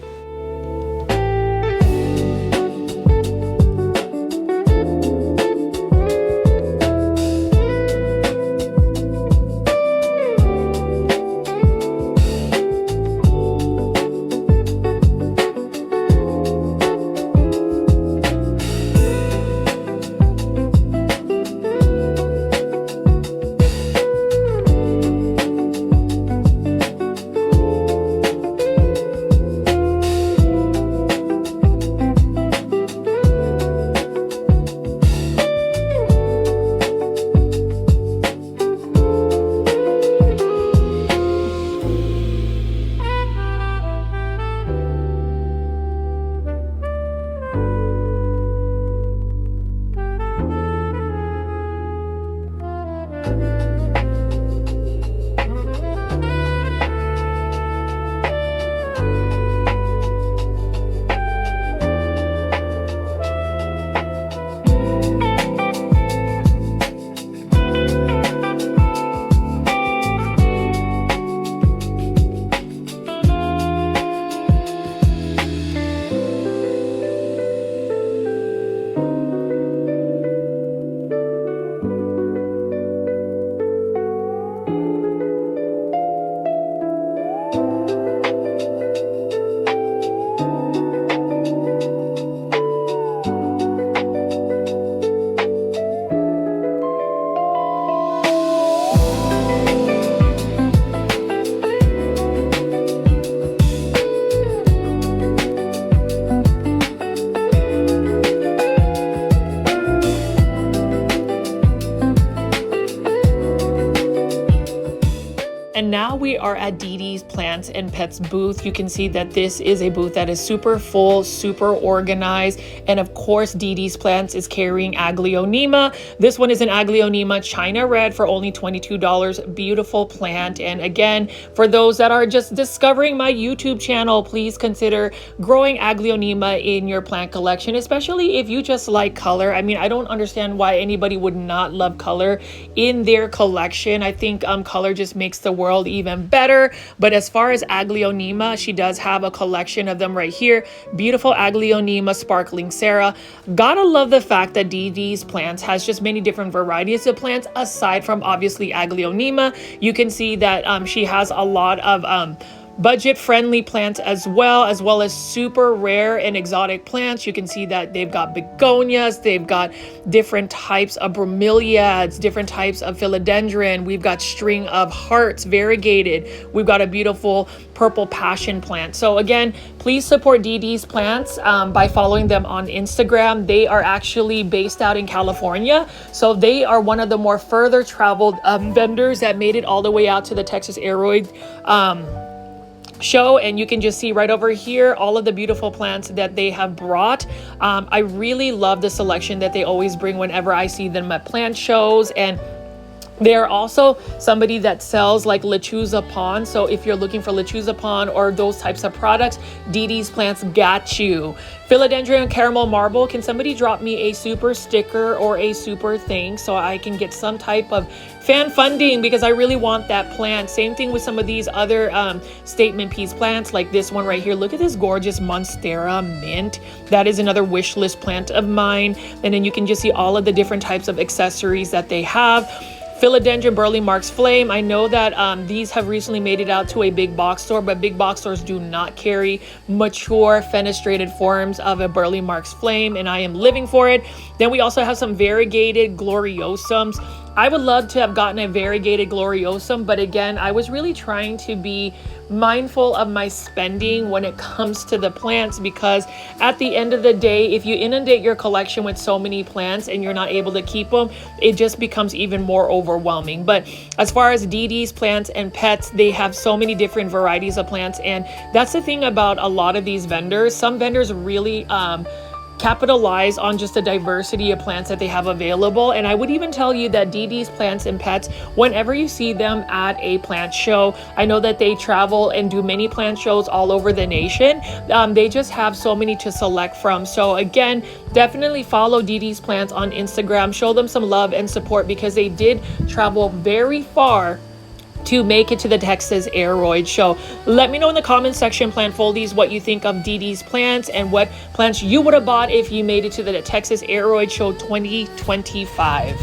And now we are at Dee Dee's Plants and Pets booth. You can see that this is a booth that is super full, super organized. And of course, Dee Dee's Plants is carrying Aglaonema. This one is an Aglaonema China Red for only $22. Beautiful plant. And again, for those that are just discovering my YouTube channel, please consider growing Aglaonema in your plant collection, especially if you just like color. I mean, I don't understand why anybody would not love color in their collection. I think color just makes the world even better. But as far as Aglaonema, she does have a collection of them right here. Beautiful Aglaonema Sparkling Sarah. Gotta love the fact that Dee Dee's Plants has just many different varieties of plants aside from obviously Aglaonema. You can see that she has a lot of budget-friendly plants as well as super rare and exotic plants. You can see that they've got begonias, they've got different types of bromeliads, different types of philodendron. We've got string of hearts, variegated. We've got a beautiful purple passion plant. So again, please support Dee Dee's Plants by following them on Instagram. They are actually based out in California. So they are one of the more further traveled vendors that made it all the way out to the Texas Aroid show, and you can just see right over here all of the beautiful plants that they have brought. I really love the selection that they always bring whenever I see them at plant shows. And they're also somebody that sells like lechuza pond. So if you're looking for lechuza pond or those types of products, Dee Dee's Plants got you. Philodendron caramel marble. Can somebody drop me a super sticker or a super thing so I can get some type of fan funding, because I really want that plant. Same thing with some of these other statement piece plants like this one right here. Look at this gorgeous Monstera mint. That is another wish list plant of mine. And then you can just see all of the different types of accessories that they have. Philodendron Burley Marks Flame. I know that these have recently made it out to a big box store, but big box stores do not carry mature fenestrated forms of a Burley Marks Flame, and I am living for it. Then we also have some variegated gloriosums. I would love to have gotten a variegated gloriosum, but again, I was really trying to be mindful of my spending when it comes to the plants, because at the end of the day, if you inundate your collection with so many plants and you're not able to keep them, it just becomes even more overwhelming. But as far as Dee Dee's Plants and Pets, they have so many different varieties of plants, and that's the thing about a lot of these vendors. Some vendors really capitalize on just the diversity of plants that they have available. And I would even tell you that Dee Dee's Plants and Pets, whenever you see them at a plant show, I know that they travel and do many plant shows all over the nation. They just have so many to select from. So again, definitely follow Dee Dee's Plants on Instagram. Show them some love and support, because they did travel very far to make it to the Texas Aroid Show. Let me know in the comment section, plant foldies, what you think of Dee Dee's Plants and what plants you would have bought if you made it to the Texas Aroid Show 2025.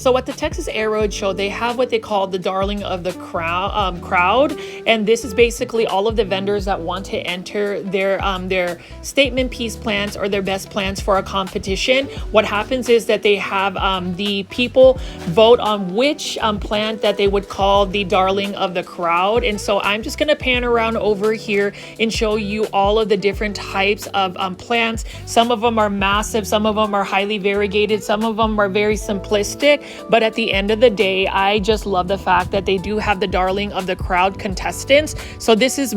So at the Texas Aroid Show, they have what they call the Darling of the crowd, and this is basically all of the vendors that want to enter their statement piece plants or their best plants for a competition. What happens is that they have the people vote on which plant that they would call the Darling of the crowd. And so I'm just gonna pan around over here and show you all of the different types of plants. Some of them are massive, some of them are highly variegated, some of them are very simplistic. But at the end of the day, I just love the fact that they do have the Darling of the crowd contestants. So this is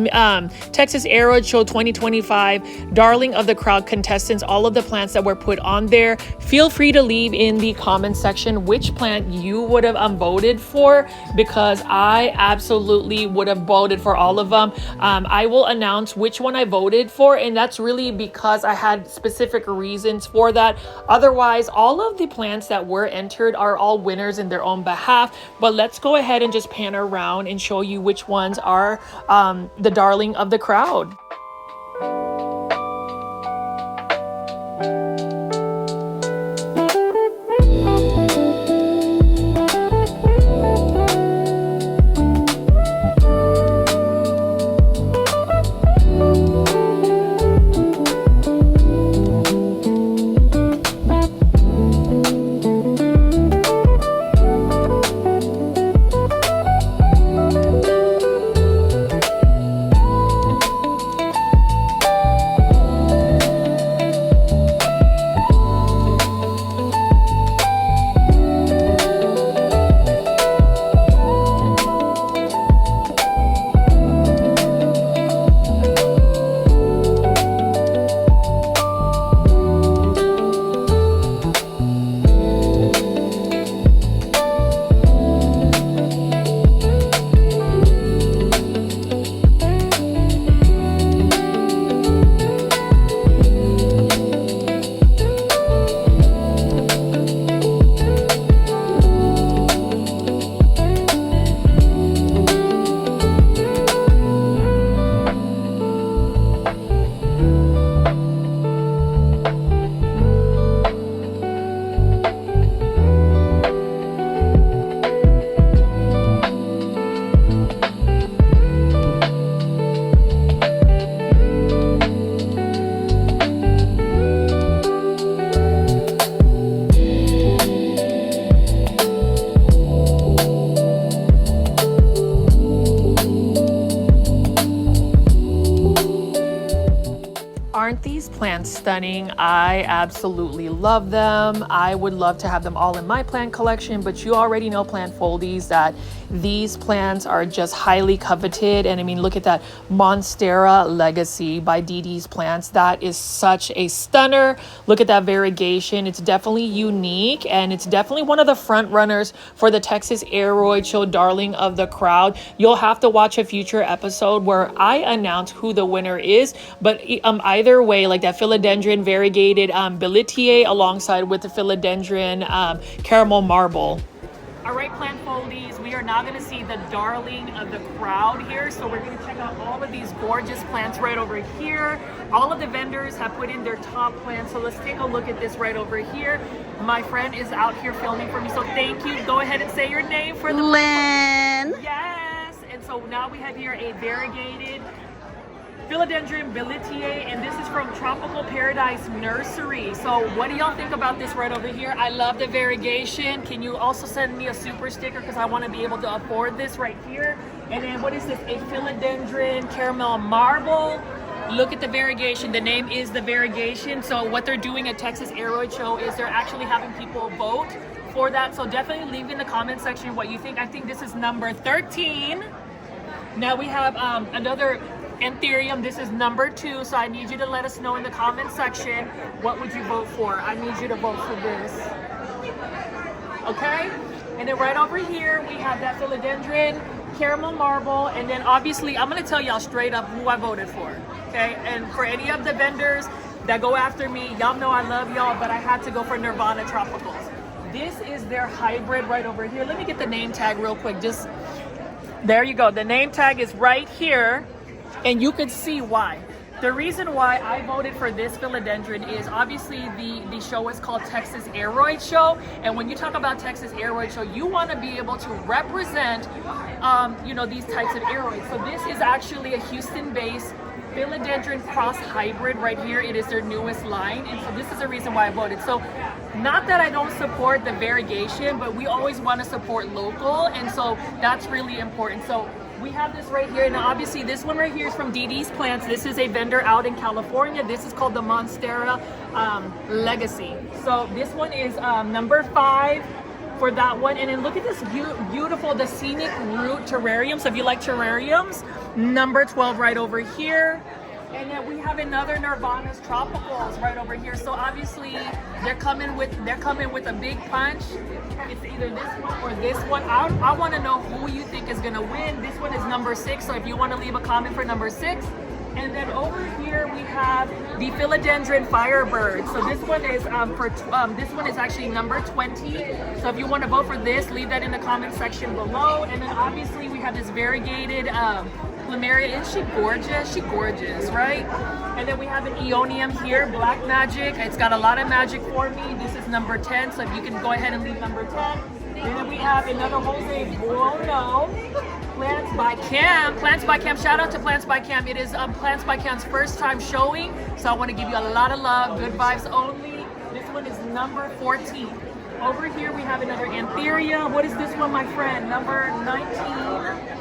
Texas Aroid Show 2025 Darling of the crowd contestants, all of the plants that were put on there. Feel free to leave in the comment section which plant you would have voted for, because I absolutely would have voted for all of them. I will announce which one I voted for, and that's really because I had specific reasons for that. Otherwise, all of the plants that were entered are all winners in their own behalf. But let's go ahead and just pan around and show you which ones are the Darling of the crowd. Aren't these plants stunning? I absolutely love them. I would love to have them all in my plant collection, but you already know, plant foldies, that these plants are just highly coveted. And I mean, look at that Monstera Legacy by DD's Plants. That is such a stunner. Look at that variegation. It's definitely unique, and it's definitely one of the front runners for the Texas Aroid Show Darling of the crowd. You'll have to watch a future episode where I announce who the winner is, but either way, like that Philodendron Variegated Billetier alongside with the Philodendron Caramel Marble. All right, plant foldies, we are now going to see the Darling of the crowd here. So we're going to check out all of these gorgeous plants right over here. All of the vendors have put in their top plants. So let's take a look at this right over here. My friend is out here filming for me, so thank you. Go ahead and say your name for the Lynn. Yes. And so now we have here a variegated Philodendron Billetier, and this is from Tropical Paradise Nursery. So what do y'all think about this right over here? I love the variegation. Can you also send me a super sticker, because I want to be able to afford this right here? And then what is this? A Philodendron Caramel Marble. Look at the variegation. The name is the variegation. So what they're doing at Texas Aroid Show is they're actually having people vote for that. So definitely leave in the comment section what you think. I think this is number 13. Now we have another Anthurium. This is number 2, so I need you to let us know in the comment section what would you vote for. I need you to vote for this. Okay? And then right over here we have that Philodendron Caramel Marble, and then obviously I'm going to tell y'all straight up who I voted for. Okay? And for any of the vendors that go after me, y'all know I love y'all, but I had to go for Nirvana Tropicals. This is their hybrid right over here. Let me get the name tag real quick. Just there you go. The name tag is right here. And you can see why. The reason why I voted for this philodendron is obviously the show is called Texas Aroid Show, and when you talk about Texas Aroid Show, you want to be able to represent, these types of aroids. So this is actually a Houston-based philodendron cross hybrid right here. It is their newest line, and so this is the reason why I voted. So not that I don't support the variegation, but we always want to support local, and so that's really important. So we have this right here, and obviously this one right here is from DD's Plants. This is a vendor out in California. This is called the Monstera Legacy. So this one is number 5 for that one. And then look at this beautiful, the Scenic Root Terrarium. So if you like terrariums, number 12 right over here. And then we have another Nirvana's Tropicals right over here. So obviously they're coming with a big punch. It's either this one or this one. I want to know who you think is going to win. This one is number 6. So if you want to leave a comment for number 6. And then over here we have the Philodendron Firebird. So this one is this one is actually number 20. So if you want to vote for this, leave that in the comment section below. And then obviously we have this variegated Plumeria. Isn't she gorgeous? She gorgeous, right? And then we have an Aeonium here, Black Magic. It's got a lot of magic for me. This is number 10, so if you can go ahead and leave number 10. And then we have another Jose Buono, Plants by Cam. Plants by Cam, shout out to Plants by Cam. It is Plants by Cam's first time showing, so I want to give you a lot of love, good vibes only. This one is number 14. Over here we have another Antheria. What is this one, my friend? Number 19.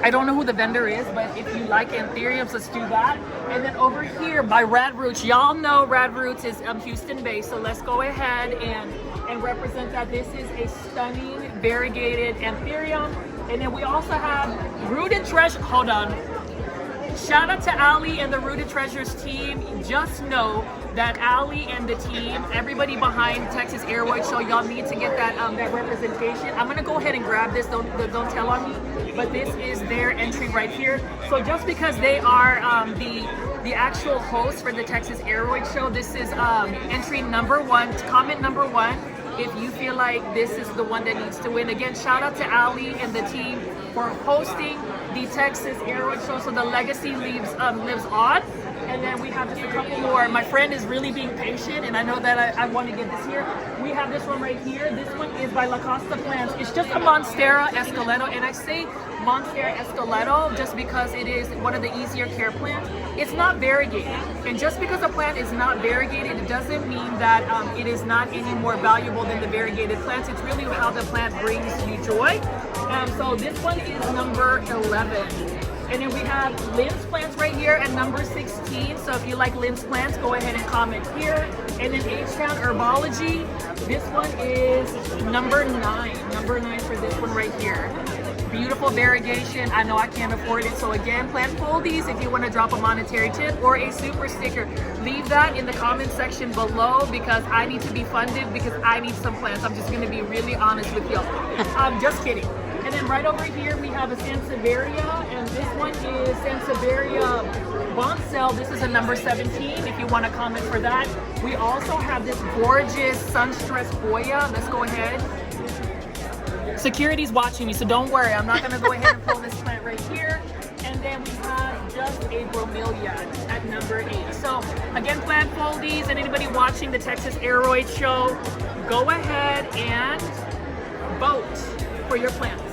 I don't know who the vendor is, but if you like anthuriums, let's do that. And then over here by Rad Roots, y'all know Rad Roots is Houston based, so let's go ahead and represent that. This is a stunning variegated anthurium. And then we also have Rooted Treasure. Hold on. Shout out to Ali and the Rooted Treasures team. Just know that Ali and the team, everybody behind Texas Aroid Show, y'all need to get that representation. I'm gonna go ahead and grab this. Don't tell on me. But this is their entry right here. So just because they are the actual host for the Texas Aroid Show, this is entry number 1, comment number 1. If you feel like this is the one that needs to win. Again, shout out to Ali and the team for hosting the Texas Aroid Show, so the legacy lives on. And then we have just a couple more. My friend is really being patient, and I know that I want to get this here. We have this one right here. This one is by La Costa Plants. It's just a Monstera Esqueleto, and I say Monstera Esqueleto just because it is one of the easier care plants. It's not variegated, and just because a plant is not variegated, it doesn't mean that it is not any more valuable than the variegated plants. It's really how the plant brings you joy. So this one is number 11. And then we have Lynn's Plants right here at number 16. So if you like Lynn's Plants, go ahead and comment here. And then H-Town Herbology, this one is number 9. Number 9 for this one right here. Beautiful variegation. I know I can't afford it. So again, Plant Foldies, if you want to drop a monetary tip or a super sticker, leave that in the comment section below because I need to be funded because I need some plants. I'm just going to be really honest with y'all. I'm just kidding. And then right over here we have a Sansevieria, and this one is Sansevieria Boncel. This is a number 17 if you want to comment for that. We also have this gorgeous Sunstress Goya. Let's go ahead. Security's watching me, so don't worry. I'm not going to go ahead and pull this plant right here. And then we have just a bromeliad at number 8. So again, Plant Foldies and anybody watching the Texas Aroid Show, go ahead and vote for your plants.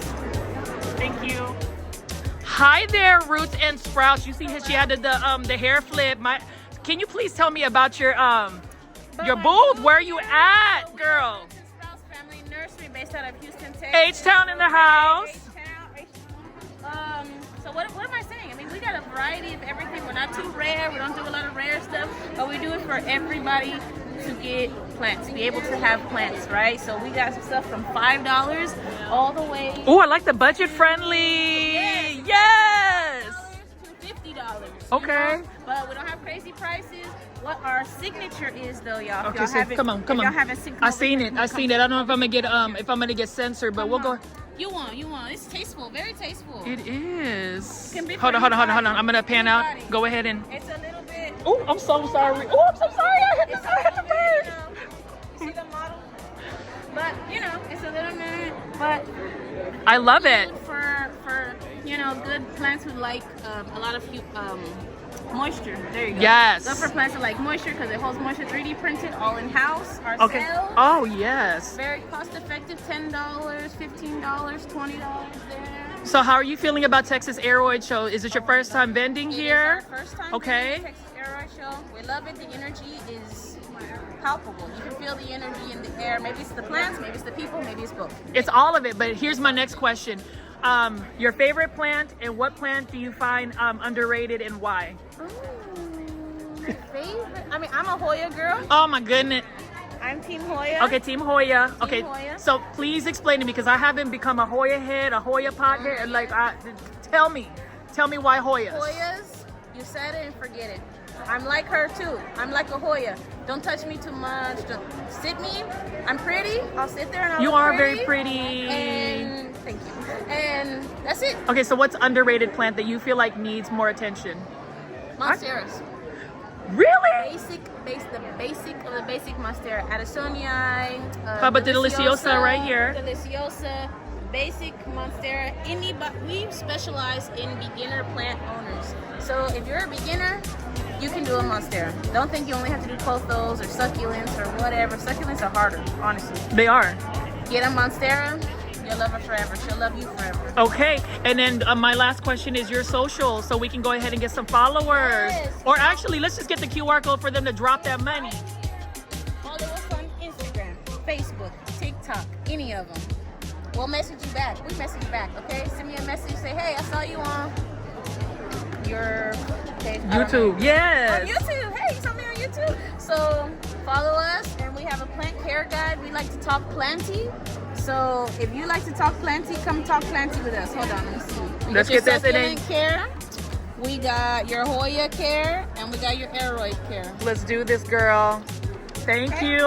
Thank you. Hi there, Roots and Sprouts. You see she had the hair flip. Can you please tell me about your booth? Where are you at, girl? Roots and Sprouts Family Nursery based out of Houston, Texas. H-Town in the house. So what am I saying? I mean, we got a variety of everything. We're not too rare. We don't do a lot of rare stuff, but we do it for everybody to get plants, be able to have plants, right? So we got some stuff from $5 all the way. Oh, I like the budget friendly. Yes. To $50. Okay. But we don't have crazy prices. What our signature is, though, y'all. Okay, so come on. Y'all haven't seen. I seen it. I don't know if I'm gonna get censored, but we'll go. You want. It's tasteful, very tasteful. It is. Can be Hold on. I'm gonna pan out. Anybody. Go ahead and. It's a little bit. Oh, I'm so sorry. Oh, I'm so sorry. I hit the bird. See the model? But, it's a little bit, but I love it. for good plants who like a lot of moisture. There you go. Yes. Look for plants that like moisture because it holds moisture. 3D printed, all in house. Ourselves. Okay. Oh, yes. Very cost effective. $10, $15, $20 there. So how are you feeling about Texas Aroid Show? Is it your first time vending here? It is our first time Okay. vending at Texas Aroid Show. We love it. The energy is palpable. You can feel the energy in the air. Maybe it's the plants, maybe it's the people, maybe it's both. It's all of it, but here's my next question. Your favorite plant, and what plant do you find underrated and why? Favorite? I mean, I'm a Hoya girl. Oh my goodness. I'm Team Hoya. Okay, Team Hoya. Okay, Hoya. so please explain to me because I haven't become a Hoya head, a Hoya pocket, and like, tell me why Hoyas. Hoyas, you said it and forget it. I'm like her too. I'm like a Hoya. Don't touch me too much. Don't sit me. I'm pretty. I'll sit there and I'll You look are pretty. very pretty. And thank you. And that's it. Okay, so what's underrated plant that you feel like needs more attention? Monsteras. Really? The basic of the basic monstera. Addisonii. How about the Deliciosa right here? Deliciosa. Basic monstera. We specialize in beginner plant owners. So if you're a beginner, you can do a monstera. Don't think you only have to do pothos or succulents or whatever. Succulents are harder, honestly. They are. Get a monstera. You'll love her forever. She'll love you forever. Okay, and then my last question is your social, so we can go ahead and get some followers. Yes. Or actually, let's just get the QR code for them to drop that money. Follow us on Instagram, Facebook, TikTok, any of them. We'll message you back. We message you back, okay? Send me a message. Say, hey, I saw you on your page. YouTube, yes. On YouTube. Hey, you saw me on YouTube. So follow us, and we have a plant care guide. We like to talk planty. So if you like to talk planty, come talk planty with us. Hold on, let me see. Let's get this in. Succulent care. We got your Hoya care, and we got your Aroid care. Let's do this, girl. Thank you.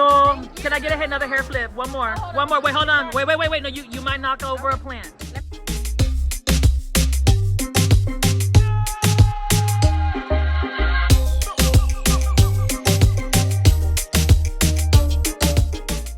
Can I get another hair flip? One more. One more. Wait, hold on. Wait. No, you might knock over a plant.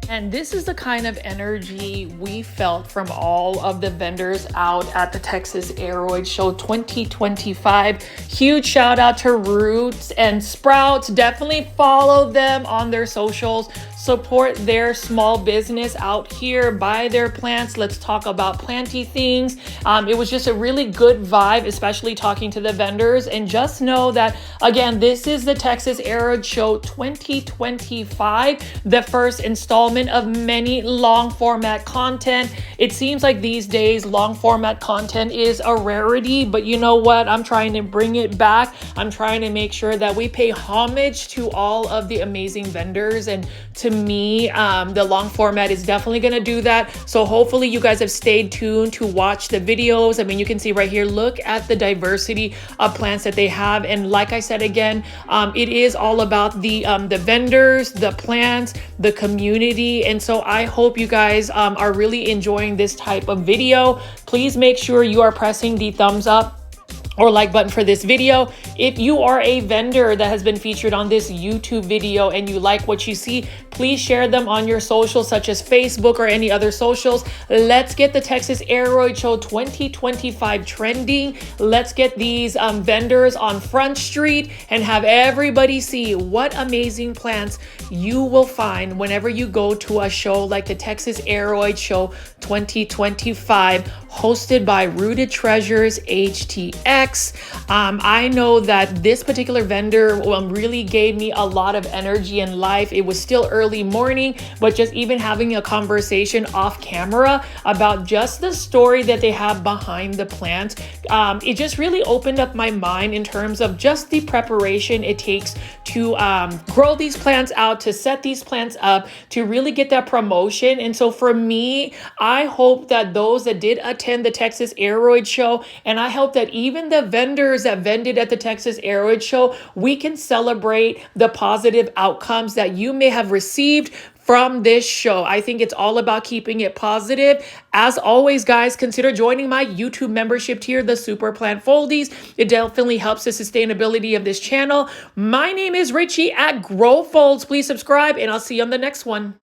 And this is the kind of energy we felt from all of the vendors out at the Texas Aroid Show 2025. Huge shout out to Roots and Sprouts. Definitely follow them on their socials. Support their small business out here. Buy their plants. Let's talk about planty things. It was just a really good vibe, especially talking to the vendors. And just know that, again, this is the Texas Aroid Show 2025, the first installment of many long format content. It seems like these days long format content is a rarity, but you know what? I'm trying to bring it back. I'm trying to make sure that we pay homage to all of the amazing vendors, and to me, the long format is definitely going to do that. So hopefully you guys have stayed tuned to watch the videos. I mean, you can see right here, look at the diversity of plants that they have. And like I said, again, it is all about the vendors, the plants, the community. And so I hope you guys are really enjoying this type of video. Please make sure you are pressing the thumbs up or like button for this video. If you are a vendor that has been featured on this YouTube video and you like what you see, please share them on your socials, such as Facebook or any other socials. Let's get the Texas Aroid Show 2025 trending. Let's get these vendors on Front Street and have everybody see what amazing plants you will find whenever you go to a show like the Texas Aroid Show 2025, hosted by Rooted Treasures HTX. I know that this particular vendor really gave me a lot of energy and life. It was still early morning, but just even having a conversation off camera about just the story that they have behind the plant, it just really opened up my mind in terms of just the preparation it takes to grow these plants out, to set these plants up, to really get that promotion. And so for me, I hope that those that did attend the Texas Aroid Show, and I hope that even the vendors that vended at the Texas Aroid Show, we can celebrate the positive outcomes that you may have received from this show. I think it's all about keeping it positive. As always, guys, consider joining my YouTube membership tier, the Super Plant Foldies. It definitely helps the sustainability of this channel. My name is Richie at Grow Folds. Please subscribe, and I'll see you on the next one.